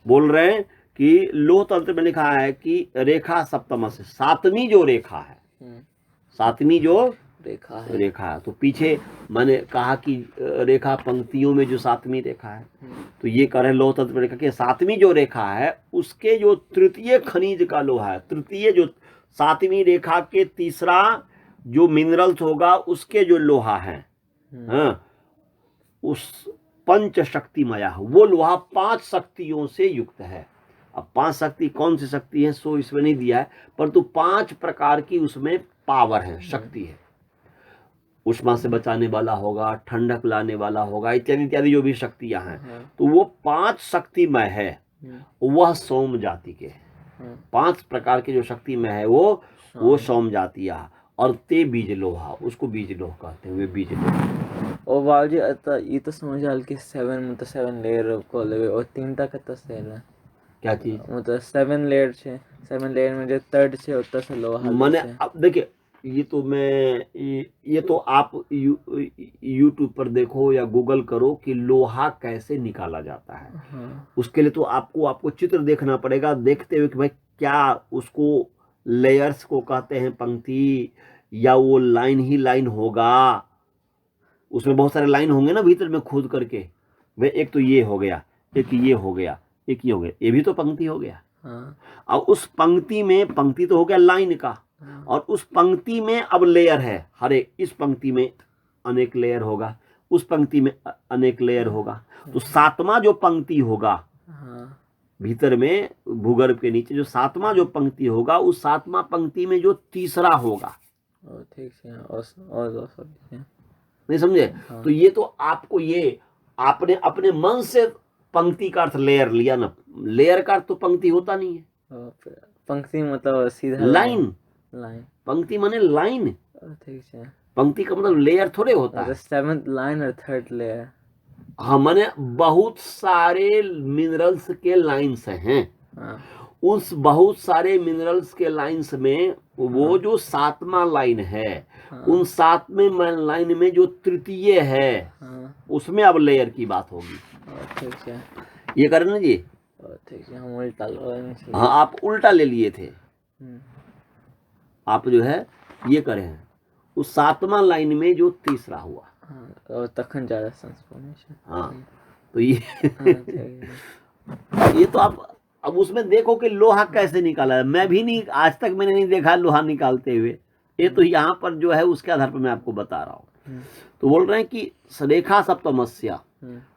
बोल रहे हैं कि लोह तंत्र में लिखा है कि रेखा सप्तमस्य, 7वीं जो रेखा है, 7वीं जो रेखा है, तो पीछे मैंने कहा कि रेखा पंक्तियों में जो 7वीं रेखा है, तो ये कह रहे हैं लोह तंत्र में रेखा कि 7वीं जो रेखा है उसके जो तृतीय खनिज का लोहा है, तृतीय जो 7वीं रेखा के तीसरा जो मिनरल्स होगा उसके जो लोहा है, हाँ, उस पंच शक्तिमया, वो लोहा 5 शक्तियों से युक्त है। अब 5 शक्ति कौन सी शक्ति है सो इसमें नहीं दिया है, परंतु 5 प्रकार की उसमें पावर है, शक्ति है। उष्मा से बचाने वाला होगा, ठंडक लाने वाला होगा, इत्यादि इत्यादि जो भी शक्तियां हैं, तो वो 5 शक्तिमय है, वह सोम जाति के 5 प्रकार के जो शक्तिमय है वो सोम जातिया। और ते बीज लोहा, उसको बीज लोह कहते हैं, वे बीज लोह। और बाबूजी ये तो समझ आल कि 7 लेयर को लेवे और 3 तक तो सेल है क्या चीज? मतलब 7 लेयर छे, 7 लेयर में जो 3rd छे उतना से लोहा माने अब देखिए, ये तो मैं ये तो आप यूट्यूब पर देखो या गूगल करो कि लोहा कैसे निकाला जाता है। उसके लिए तो आपको चित्र देखना पड़ेगा, देखते हुए कि भाई क्या उसको लेयर्स को कहते हैं पंक्ति, या वो लाइन ही लाइन होगा, उसमें बहुत सारे लाइन होंगे ना भीतर में खोद करके। भाई एक तो ये हो गया, एक ये हो गया, एक ये हो गया, ये भी तो पंक्ति हो गया। और उस पंक्ति में, पंक्ति तो हो गया लाइन का, और उस पंक्ति में अब लेयर है, हर एक, इस पंक्ति में अनेक लेयर होगा, उस पंक्ति में अनेक लेयर होगा। तो 7वां जो पंक्ति होगा भीतर में भूगर्भ के नीचे, जो 7वां जो पंक्ति होगा, उस 7वां पंक्ति में जो तीसरा होगा, ठीक है, और नहीं समझे? तो ये तो आपको, ये आपने अपने मन से पंक्ति का अर्थ लेयर लिया ना, लेयर का अर्थ तो पंक्ति होता नहीं है। पंक्ति मतलब सीधा लाइन, पंक्ति माने लाइन, ठीक है, पंक्ति का मतलब लेयर थोड़े होता है। 7th लाइन और 3rd लेयर, हाँ, माने बहुत सारे मिनरल्स के लाइन्स हैं। उस बहुत सारे मिनरल्स के लाइन्स में वो जो 7वां लाइन है, उन 7वें लाइन में जो तृतीय है, उसमें अब लेयर की बात होगी। ठीक है, ये करें ना जी? ठीक है, हम उल्टा, हाँ, आप उल्टा ले लिए थे, आप जो है ये करे हैं, उस 7वां लाइन में जो तीसरा हुआ, और तखन ज्यादा ट्रांसफॉर्मेशन। हाँ, तो ये ये तो आप अब उसमें देखो कि लोहा कैसे निकाला है। मैं भी नहीं, आज तक मैंने नहीं देखा लोहा निकालते हुए, ये तो यहाँ पर जो है उसके आधार पर मैं आपको बता रहा हूँ। तो बोल रहे हैं कि रेखा सप्तमस्या,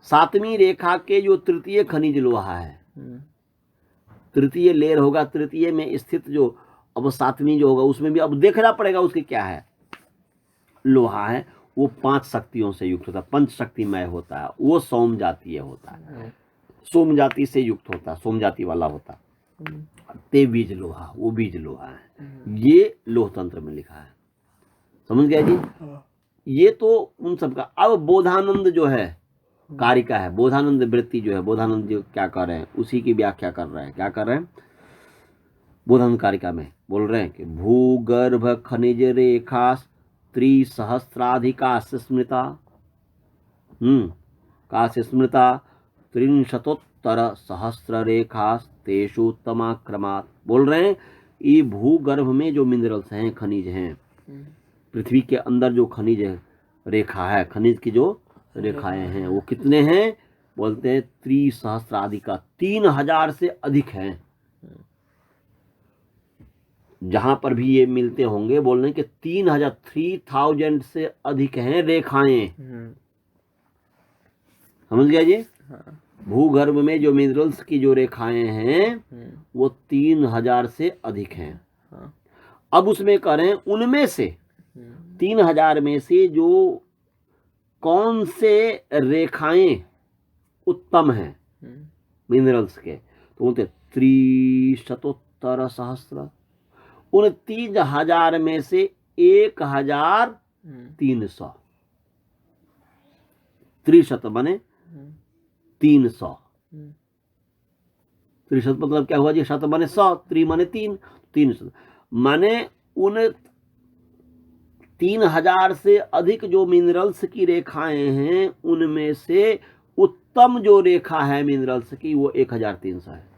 7वीं रेखा के जो तृतीय खनिज लोहा है, तृतीय लेयर होगा, तृतीय में स्थित जो अब 7वीं जो होगा उसमें भी अब देखना पड़ेगा उसके क्या है, लोहा है, वो 5 शक्तियों से युक्त होता है, 5 शक्तिमय होता है, वो सोम जातीय होता है, सोम जाति से युक्त होता है, सोम जाति वाला होता है। ते बीज लोहा, वो बीज लोहा है, ये लोह तंत्र में लिखा है। समझ गया जी? ये तो उन सबका। अब बोधानंद जो है कारिका है, बोधानंद वृत्ति जो है, बोधानंद जो क्या कर रहे हैं उसी की व्याख्या कर रहे हैं। क्या कर रहे हैं? बोधानंद कारिका में बोल रहे हैं कि भूगर्भ खनिज रेखा त्रिसहस्राधिका स्मृता, का स्मृता 63 सहस्र रेखा तेषु तमाक्रमात्। बोल रहे हैं ये भूगर्भ में जो मिनरल्स हैं, खनिज हैं, पृथ्वी के अंदर जो खनिज रेखा है, खनिज की जो रेखाएं हैं। वो कितने हैं? बोलते हैं त्रिसहस्राधिका, 3000 से अधिक हैं। जहां पर भी ये मिलते होंगे बोल रहे हैं कि 3000 से अधिक हैं रेखाएं। समझ गया जी? हाँ। भूगर्भ में जो मिनरल्स की जो रेखाएं हैं वो 3000 से अधिक हैं। हाँ। अब उसमें करें उनमें से 3000 में से जो कौन से रेखाएं उत्तम हैं मिनरल्स के, तो बोलते त्रिशतोत्तर सहस्त्र। उन 3000 में से 1300, त्रिशत बने 300। त्रिशत मतलब क्या हुआ जी? शत माने 100, त्रि माने 3, 300 माने उन 3000 से अधिक जो मिनरल्स की रेखाएं हैं उनमें से उत्तम जो रेखा है मिनरल्स की वो 1300 है।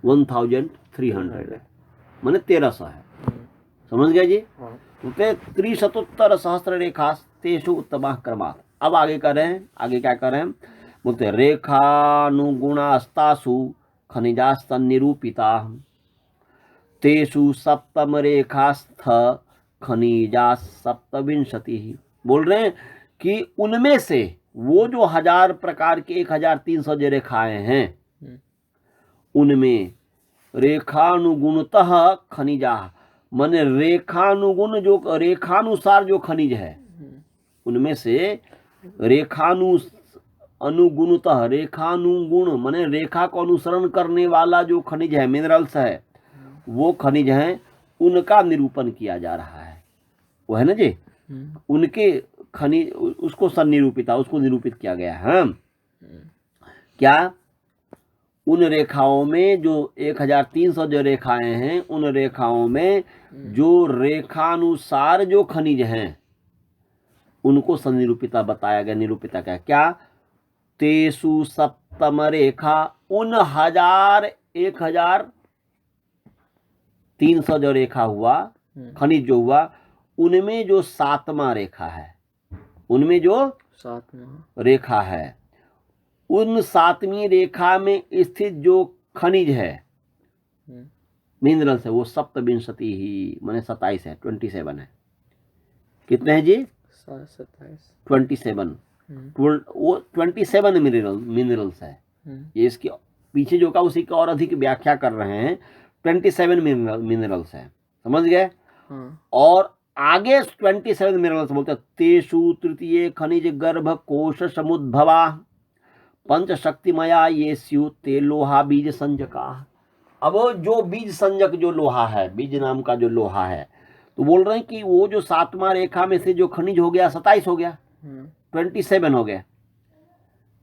1300 है, माने 1300 है। समझ गया जी? त्रिशतोत्तर सहस्त्र रेखा तेषु उत्तम क्रमात्। अब आगे कर रहे हैं, आगे क्या कर रहे हैं? बोलते रेखानुगुणास्तासु खनिजास्तन्निरूपिता तेषु सप्तम रेखास्थ खनिजा सप्तविंशति। बोल रहे हैं कि उनमें से वो जो 1000 प्रकार के 1300 जो रेखाएं हैं उनमें रेखानुगुणतः खनिजा, माने रेखानुगुण जो रेखानुसार जो खनिज है उनमें से अनुगुणतः, रेखानुगुण माने रेखा को अनुसरण करने वाला जो खनिज है मिनरल्स है वो खनिज है, उनका निरूपण किया जा रहा है। वो है ना जी, उनके खनिज उसको सन्निरूपिता, उसको निरूपित किया गया है। क्या? उन रेखाओं में जो 1300 जो रेखाएं हैं उन रेखाओं में जो रेखानुसार जो खनिज हैं उनको सन्निरूपिता बताया गया। निरूपिता क्या? तेसु सप्तम रेखा, उन 1300 जो रेखा हुआ खनिज जो हुआ उनमें जो 7वां रेखा है, उनमें जो 7वां रेखा है उन 7वीं रेखा में स्थित जो खनिज है मिनरल्स है वो सप्तविंशति ही माने 27 है, 27 है। कितने हैं जी? 27। वो 27 मिनरल्स है। ये इसके पीछे जो का उसी का और अधिक व्याख्या कर रहे हैं। 27 मिनरल्स है। समझ गए? और आगे 27 मिनरल्स बोलते हैं तेषु तृतीय खनिज गर्भ कोश समुद्भवा पंच शक्तिमया ये स्यु ते लोहा बीज संजका। अब जो बीज संजक जो लोहा है, बीज नाम का जो लोहा है, तो बोल रहे हैं कि वो जो 7वां रेखा में से जो खनिज हो गया 27 हो गया, 27 हो गया।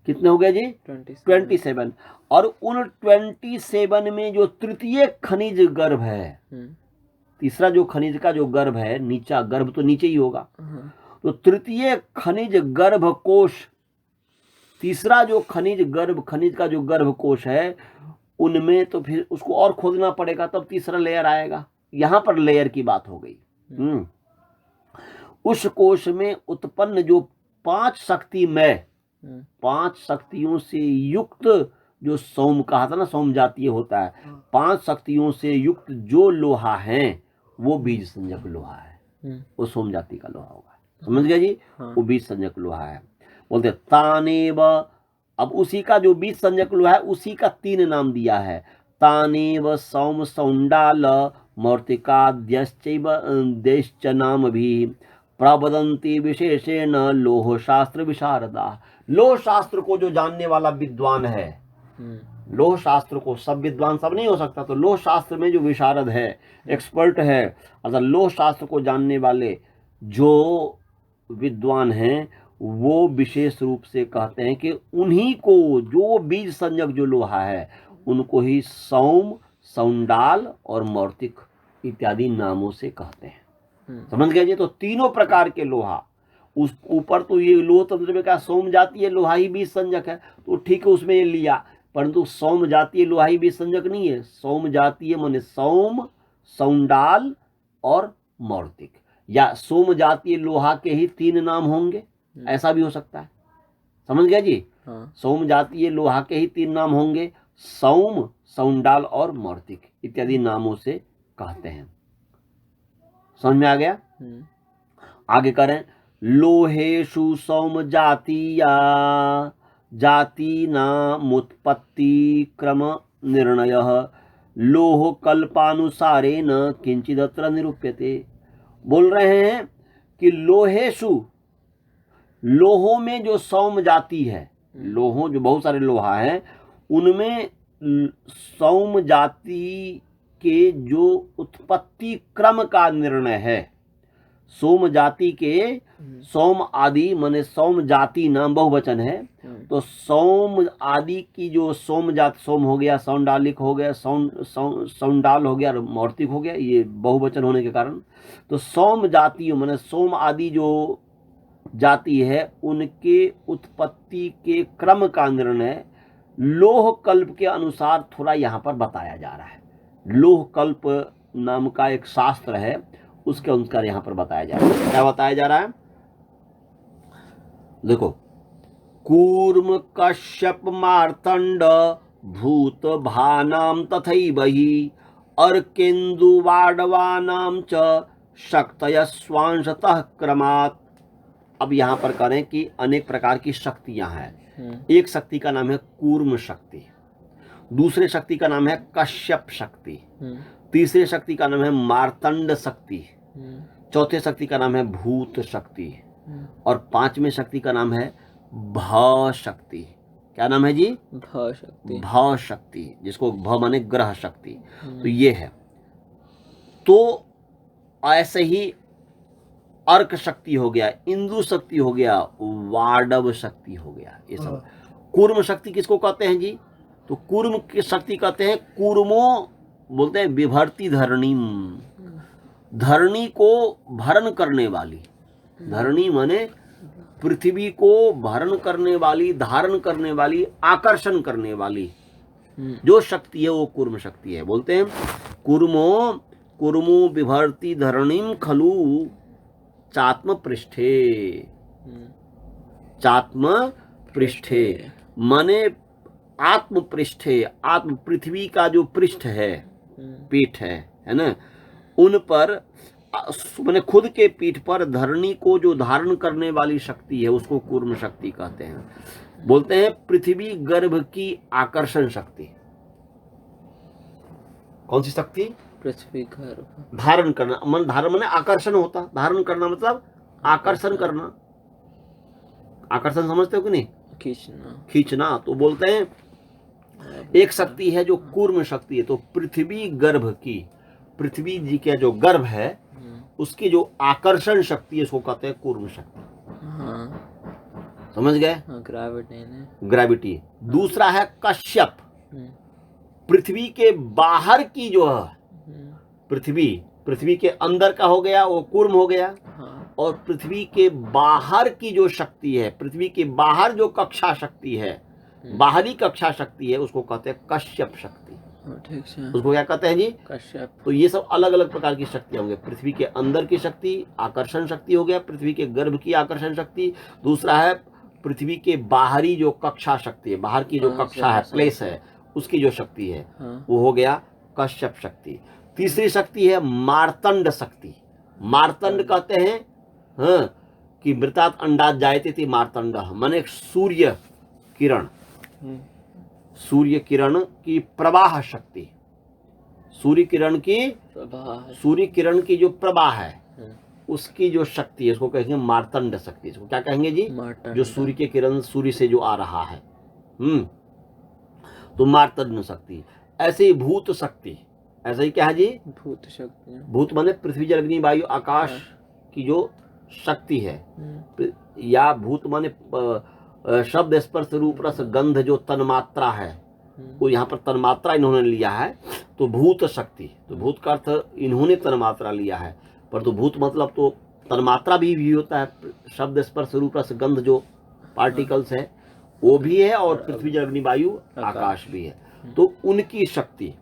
कितने हो गए जी? 27। और उन 27 में जो तृतीय खनिज गर्भ है, तीसरा जो खनिज का जो गर्भ है, नीचा गर्भ तो नीचे ही होगा, तो तृतीय खनिज गर्भ कोश, तीसरा जो खनिज का जो गर्भ कोश है उनमें तो फिर उसको और खोदना पड़ेगा तब तीसरा लेयर आएगा। यहां पर लेयर की बात हो गई। उस कोश में उत्पन्न जो 5 शक्तिमय, 5 शक्तियों से युक्त जो सोम कहा था ना, सोम जातीय होता है, 5 शक्तियों से युक्त जो लोहा है वो बीज संजक लोहा है, वो सोम जाति का लोहा होगा। समझ गया जी? वो बीज संजक लोहा है। बोलते तानेव, अब उसी का जो बीज संजक लोहा है उसी का 3 नाम दिया है। तानेव सौम सौंडाल मौर्तिकाद्यश्च नाम भी प्रवदंती विशेषेण लोह शास्त्र विशारदा। लोह शास्त्र को जो जानने वाला विद्वान है, लोह शास्त्र को, सब विद्वान सब नहीं हो सकता, तो लोह शास्त्र में जो विशारद है, एक्सपर्ट है, अगर लोह शास्त्र को जानने वाले जो विद्वान हैं वो विशेष रूप से कहते हैं कि उन्हीं को, जो बीज संजक जो लोहा है उनको ही सौम, सौंडाल और मौर्तिक इत्यादि नामों से कहते हैं। समझ गए जी? तो तीनों प्रकार के लोहा, उस ऊपर तो ये लोह तंत्र में क्या सोम जातीय लोहा ही बीज संजक है, तो ठीक है उसमें ये लिया, परंतु सोम जातीय लोहा ही बीज संजक नहीं है। सोम जातीय माने सोम, सौंडाल और मौर्तिक, या सोम जातीय लोहा के ही 3 नाम होंगे। ऐसा भी हो सकता है। समझ गया जी। हाँ। सौम जातीय लोहा के ही 3 नाम होंगे, सौम, सौंडाल और मौर्तिक इत्यादि नामों से कहते हैं। समझ में आ गया। आगे करें, लोहेषु सौम जातीया जाति नामुत्पत्ति क्रम निर्णयः लोह कल्पानुसारेण किंचिदत्र निरूप्यते। बोल रहे हैं कि लोहेषु, लोहों में जो सौम जाति है, लोहों जो बहुत सारे लोहा है, उनमें सौम जाति के जो उत्पत्ति क्रम का निर्णय है, सोम जाति के सोम आदि माने सोम जाति नाम बहुवचन है, तो सोम आदि की जो सोम जात, सोम हो गया, सौंडालिक हो गया, सौंडाल हो गया, मौर्तिक हो गया, ये बहुवचन होने के कारण, तो सोम जातियों माने सोम आदि जो जाति है उनके उत्पत्ति के क्रम का निर्णय लोह कल्प के अनुसार थोड़ा यहाँ पर बताया जा रहा है। लोह कल्प नाम का एक शास्त्र है, उसके अनुसार यहाँ पर बताया जा रहा है। क्या बताया जा रहा है? देखो, कूर्म कश्यप मार्तंड भूत भानाम तथैव हि अर्केन्दु वाडवानाम च शक्तय स्वांशतः क्रमात्। अब यहाँ पर करें कि अनेक प्रकार की शक्तियां हैं। एक शक्ति का नाम है कूर्म शक्ति, दूसरे शक्ति का नाम है कश्यप शक्ति, तीसरे शक्ति का नाम है मार्तंड शक्ति, चौथे शक्ति का नाम है भूत शक्ति, और पांचवें शक्ति का नाम है भ शक्ति। क्या नाम है जी? भ शक्ति। भ शक्ति, जिसको भ माने ग्रह शक्ति। तो ये है। तो ऐसे ही अर्क शक्ति हो गया, इंद्र शक्ति हो गया, वाडव शक्ति हो गया, ये सब। कूर्म शक्ति किसको कहते हैं जी? तो कूर्म की शक्ति कहते हैं, कूर्मो बोलते हैं विभर्ति धरणीम, धरणी को भरण करने वाली। धरणी माने पृथ्वी को भरण करने वाली, धारण करने वाली, आकर्षण करने वाली जो शक्ति है वो कूर्म शक्ति है। बोलते हैं कूर्मो कूर्मो विभर्ति धरणीम खलु चात्म पृष्ठे। चात्म पृष्ठे माने आत्म पृष्ठे, आत्म पृथ्वी का जो पृष्ठ है, पीठ है ना, उन पर माने खुद के पीठ पर धरणी को जो धारण करने वाली शक्ति है उसको कूर्म शक्ति कहते हैं। बोलते हैं पृथ्वी गर्भ की आकर्षण शक्ति। कौन सी शक्ति? पृथ्वी गर्भ। धारण करना, मन धारण माने आकर्षण होता, धारण करना मतलब आकर्षण करना। आकर्षण समझते हो कि नहीं? खींचना, खींचना। तो बोलते हैं एक शक्ति है जो कूर्म शक्ति है, तो पृथ्वी गर्भ की, पृथ्वी जी का जो गर्भ है उसकी जो आकर्षण शक्ति है उसको कहते हैं कूर्म शक्ति। हाँ। समझ गए? हाँ, ग्रेविटी। ग्रेविटी। दूसरा है कश्यप, पृथ्वी के बाहर की जो है पृथ्वी के अंदर का हो गया वो कूर्म हो गया। हाँ। और पृथ्वी के बाहर की जो शक्ति है, पृथ्वी के बाहर जो कक्षा शक्ति है, बाहरी कक्षा शक्ति है, उसको कहते हैं कश्यप शक्ति। ठीक है। उसको क्या कहते हैं जी? कश्यप। तो ये सब अलग अलग प्रकार की शक्तियां होंगे। पृथ्वी के अंदर की शक्ति आकर्षण शक्ति हो गया, पृथ्वी के गर्भ की आकर्षण शक्ति। दूसरा है पृथ्वी के बाहरी जो कक्षा शक्ति है, बाहर की जो कक्षा है, प्लेस है, उसकी जो शक्ति है वो हो गया कश्यप शक्ति। तीसरी शक्ति है मार्तंड शक्ति। मार्तंड कहते हैं हाँ कि मृतात् अंडात् जायते थी मार्तंड, माने सूर्य किरण, सूर्य किरण की प्रवाह शक्ति, सूर्य किरण की जो प्रवाह है उसकी जो शक्ति है उसको कहेंगे मार्तंड शक्ति। इसको क्या कहेंगे जी? जो सूर्य के किरण सूर्य से जो आ रहा है, तो मार्तंड शक्ति। ऐसे ही भूत शक्ति, ऐसा ही क्या है जी? भूत शक्ति। भूत माने पृथ्वी जल अग्नि वायु आकाश की जो शक्ति है, या भूत माने शब्द स्पर्श रूप रस गंध जो तन्मात्रा है, वो यहाँ पर तन्मात्रा इन्होंने लिया है, तो भूत शक्ति। तो भूत का अर्थ इन्होंने तन्मात्रा लिया है, पर तो भूत मतलब तो तन्मात्रा भी होता है, शब्द स्पर्श रूप रस गंध जो पार्टिकल्स है वो भी है, और पृथ्वी जल अग्नि वायु आकाश भी है, तो उनकी शक्ति।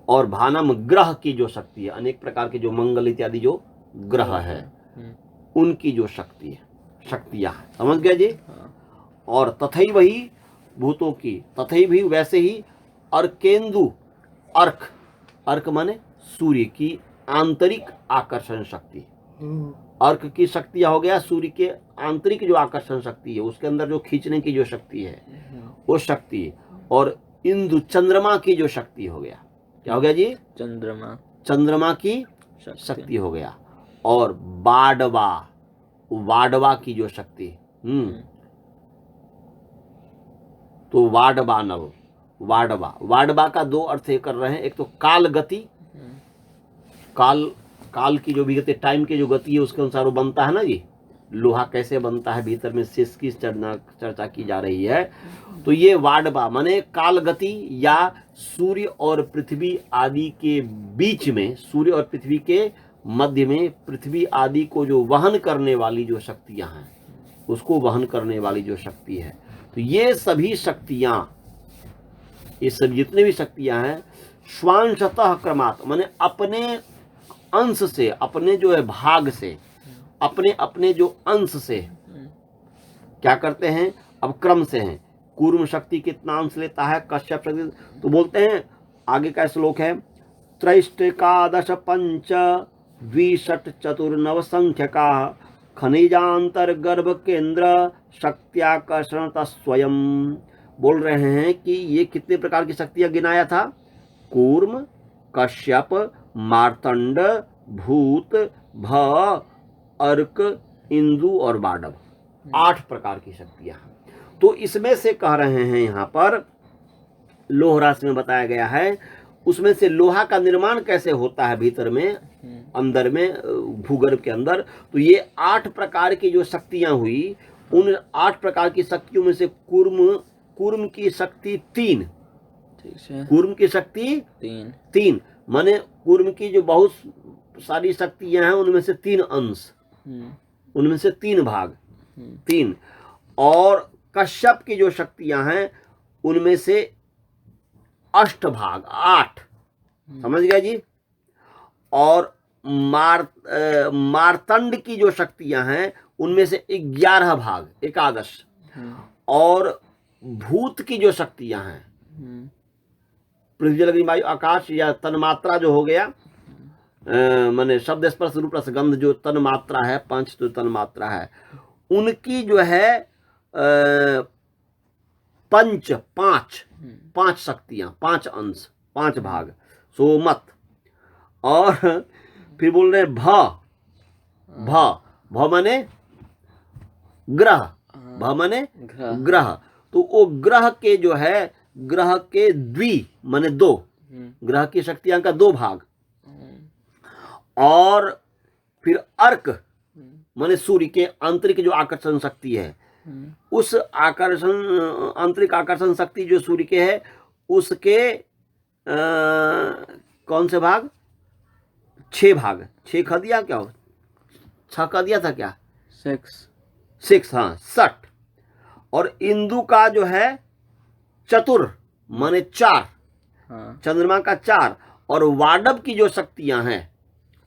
और भानम ग्रह की जो शक्ति है, अनेक प्रकार के जो मंगल इत्यादि जो ग्रह है उनकी जो शक्ति है, शक्तियां, समझ गए जी। हाँ। और तथैव ही भूतों की, तथैव भी वैसे ही अर्केंदु, अर्क, अर्क माने सूर्य की आंतरिक आकर्षण शक्ति, अर्क की शक्तियां हो गया सूर्य के आंतरिक जो आकर्षण शक्ति है, उसके अंदर जो खींचने की जो शक्ति है वो शक्ति, और इंदु चंद्रमा की जो शक्ति हो गया, क्या हो गया जी, चंद्रमा चंद्रमा की शक्ति हो गया, और वाडवा, वाडवा की जो शक्ति, तो वाडवानव, वाडवा, वाडवा का दो अर्थ ये कर रहे हैं, एक तो काल गति, काल, काल की जो भी गति, टाइम की जो गति है उसके अनुसार वो बनता है ना जी, लोहा कैसे बनता है भीतर में से इसकी चर्चा की जा रही है। तो ये वाडवा माने काल गति, या सूर्य और पृथ्वी आदि के बीच में, सूर्य और पृथ्वी के मध्य में पृथ्वी आदि को जो वहन करने वाली जो शक्तियां हैं, उसको वहन करने वाली जो शक्ति है, तो ये सभी शक्तियां, ये सब जितने भी शक्तियां हैं, स्वांशतः क्रमात् माने अपने अंश से, अपने जो है भाग से, अपने अपने जो अंश से क्या करते हैं, अब क्रम से हैं। कूर्म शक्ति कितना अंश लेता है, कश्यप शक्ति, तो बोलते हैं, आगे का श्लोक है, त्रैष्टिकादश पंच द्विषट चतुर्नव संख्यका खनिजांतर्गर्भ केंद्र शक्त्याकर्षण स्वयं। बोल रहे हैं कि ये कितने प्रकार की शक्तियां गिनाया था, कूर्म, कश्यप, मार्तंड, भूत, भ, अर्क, इंदु और वाडव, 8 प्रकार की शक्तियां। तो इसमें से कह रहे हैं यहाँ पर लोह राशि में बताया गया है, उसमें से लोहा का निर्माण कैसे होता है भीतर में, अंदर में भूगर्भ के अंदर, तो ये 8 प्रकार की जो शक्तियां हुई, उन 8 प्रकार की शक्तियों में से कूर्म की शक्ति 3, कूर्म की शक्ति 3 माने कूर्म की जो बहुत सारी शक्तियां हैं उनमें से 3 अंश, उनमें से 3 भाग, 3, और कश्यप की जो शक्तियां हैं उनमें से 8 भाग, 8, समझ गया जी। और मार्तंड की जो शक्तियां हैं उनमें से 11 भाग, 11, और भूत की जो शक्तियां हैं, पृथ्वी जल अग्नि वायु आकाश या तन्मात्रा जो हो गया, माने शब्द स्पर्श रूप रस गंध जो तन्मात्रा है, 5 जो तन्मात्रा है, उनकी जो है 5 शक्तियां, 5 अंश, 5 भाग, सोमत। और फिर बोल रहे हैं भ माने ग्रह, भ माने ग्रह, तो वो ग्रह के जो है, ग्रह के द्वि माने 2, ग्रह की शक्तियां का 2 भाग, और फिर अर्क माने सूर्य के आंतरिक जो आकर्षण शक्ति है, उस आकर्षण, आंतरिक आकर्षण शक्ति जो सूर्य के है उसके कौन से भाग, 6 भाग, 6 खा दिया क्या, 6 का दिया था क्या, 6, हाँ 60, और इंदु का जो है चतुर माने 4, चंद्रमा का 4, और वाडव की जो शक्तियां हैं,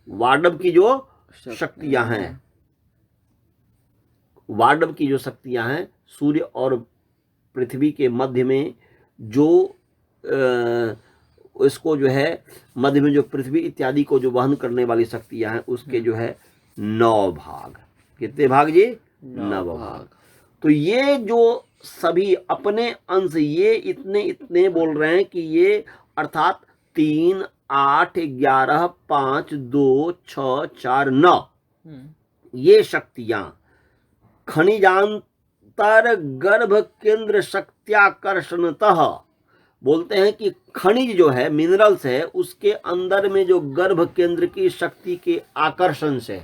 वाडव की जो शक्तियां हैं, वाडव की जो शक्तियां हैं, सूर्य और पृथ्वी के मध्य में जो इसको जो है मध्य में जो पृथ्वी इत्यादि को जो वहन करने वाली शक्तियां हैं, उसके जो है 9 भाग, कितने भाग जी, 9 भाग। तो ये जो सभी अपने अंश, ये इतने इतने बोल रहे हैं कि ये अर्थात 3, 8, 11, 5, 2, 6, 4, 9, ये शक्तियां खनिजांतर गर्भ केंद्र शक्त्याकर्षणतः, बोलते हैं कि खनिज जो है, मिनरल्स है, उसके अंदर में जो गर्भ केंद्र की शक्ति के आकर्षण से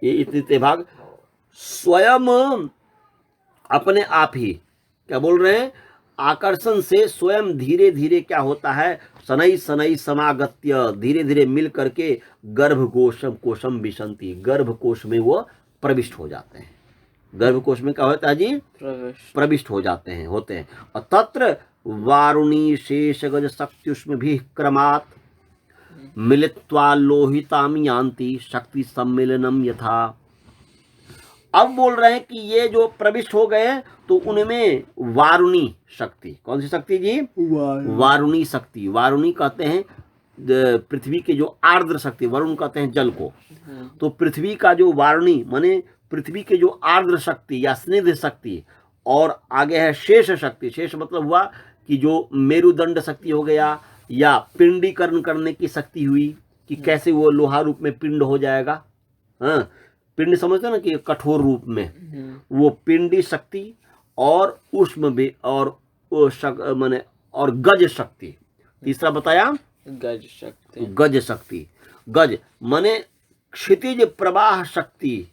ये इतने भाग स्वयं अपने आप ही, क्या बोल रहे हैं, आकर्षण से स्वयं धीरे धीरे क्या होता है, शनै शनै समागत्य, धीरे धीरे मिल करके गर्भकोशम कोशम विशंति, गर्भकोश में वो प्रविष्ट हो जाते हैं। गर्भकोश में क्या होता है जी, प्रविष्ट हो जाते हैं, होते हैं। और तत्र वारुणी शेष गज शक्त्युष्म भी क्रमात् मिलित्वा लोहिताम यान्ति शक्ति सम्मेलनम यथा। अब बोल रहे हैं कि ये जो प्रविष्ट हो गए तो उनमें वारुणी शक्ति, कौन सी शक्ति जी? वारुणी शक्ति। वारुणी कहते हैं पृथ्वी के जो आर्द्र शक्ति, वरुण कहते हैं जल को। तो पृथ्वी का जो वारुणी माने पृथ्वी के जो आर्द्र शक्ति या स्निग्ध शक्ति, और आगे है शेष शक्ति। शेष मतलब हुआ कि जो मेरुदंड शक्ति हो गया, या पिंडीकरण करने की शक्ति हुई कि कैसे वो लोहा रूप में पिंड हो जाएगा। हाँ, पिंड समझते हो ना कि कठोर रूप में, वो पिंडी शक्ति और उष्म भी, और माने और गज शक्ति। तीसरा बताया गज शक्ति। गज शक्ति। गज माने क्षितिज प्रवाह शक्ति।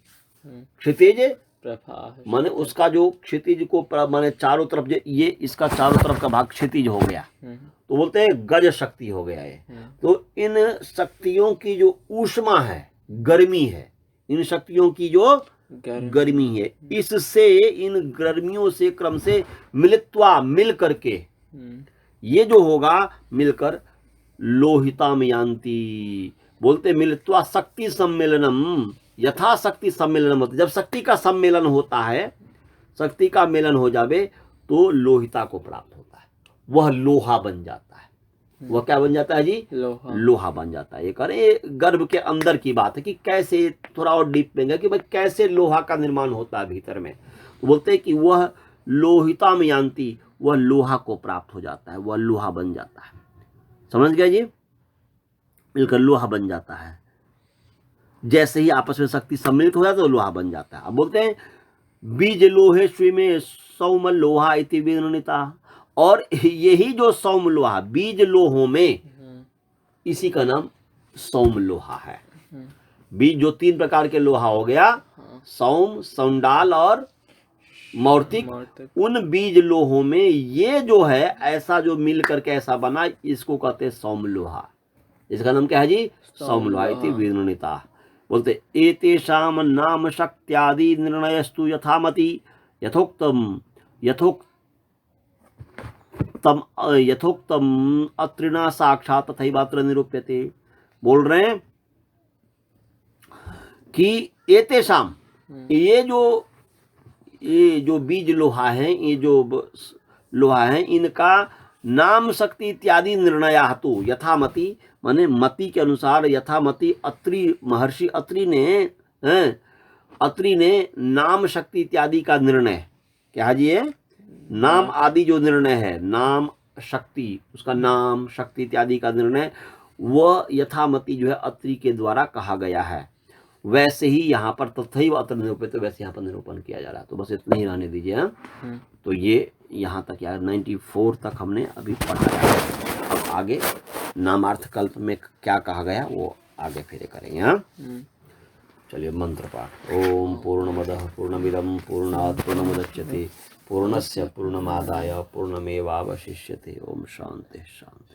क्षितिज प्रवाह माने उसका जो क्षितिज को माने चारों तरफ, ये इसका चारों तरफ का भाग क्षितिज हो गया, तो बोलते हैं गज शक्ति हो गया ये। तो इन शक्तियों की जो ऊष्मा है, गर्मी है, इन शक्तियों की जो गर्मी है, इससे इन गर्मियों से क्रम से मिलित्वा, मिल करके ये जो होगा मिलकर लोहिताम यान्ति। बोलते मिलित्वा शक्ति सम्मेलनम, यथा शक्ति सम्मेलनम होता है। जब शक्ति का सम्मेलन होता है, शक्ति का मेलन हो जावे तो लोहिता को प्राप्त होता है, वह लोहा बन जाता है। वह क्या बन जाता है जी? लोहा बन जाता है। ये करें गर्भ के अंदर की बात है कि कैसे, थोड़ा और डीप में गया कि भाई कैसे लोहा का निर्माण होता है भीतर में। तो बोलते हैं कि वह लोहिता में यान्ति, वह लोहा को प्राप्त हो जाता है, वह लोहा बन जाता है। समझ गया जी? मिलकर लोहा बन जाता है। जैसे ही आपस में शक्ति सम्मिलित हो जाता है तो लोहा बन जाता है। अब बोलते हैं बीज लोहे स्विमे सौम लोहा इति विनिता। और यही जो सौम लोहा, बीज लोहों में, इसी का नाम सौम लोहा है। बीज जो 3 प्रकार के लोहा हो गया, सौम, सौंडाल और मौर्तिक। उन बीज लोहों में ये जो है ऐसा जो मिल करके ऐसा बना, इसको कहते हैं सौम लोहा। इसका नाम क्या है जी? सौम लोहा इति विनिता। बोलते एतेषाम नाम शक्त्यादि निर्णयस्तु यथामति यथोक्तम अत्रिना साक्षात तथैवात्र निरूप्यते। बोल रहे हैं कि एतेषाम, ये जो बीज लोहा है, ये जो लोहा है, इनका नाम शक्ति इत्यादि निर्णय हेतु यथामति माने मति के अनुसार, यथामति अत्रि, महर्षि अत्रि ने नाम शक्ति इत्यादि का निर्णय, क्या है जी? ये नाम आदि जो निर्णय है, नाम शक्ति, उसका नाम शक्ति इत्यादि का निर्णय, वह यथामति जो है अत्रि के द्वारा कहा गया है। वैसे ही यहाँ पर तथैव अत्र निरूपित, तो वैसे यहाँ पर निरूपण किया जा रहा है। तो बस इतना ही रहने दीजिए। तो ये यहाँ तक यार 94 तक हमने अभी पढ़ा है। अब आगे नामार्थ कल्प में क्या कहा गया वो आगे फिर करेंगे। हाँ, चलिए मंत्र पाठ। ओम पूर्णमदः पूर्णमिदं पूर्णात् पूर्णमुदच्यते पूर्णस्य पूर्णमादाय पूर्णमेवावशिष्यते। ओम शांति शांति।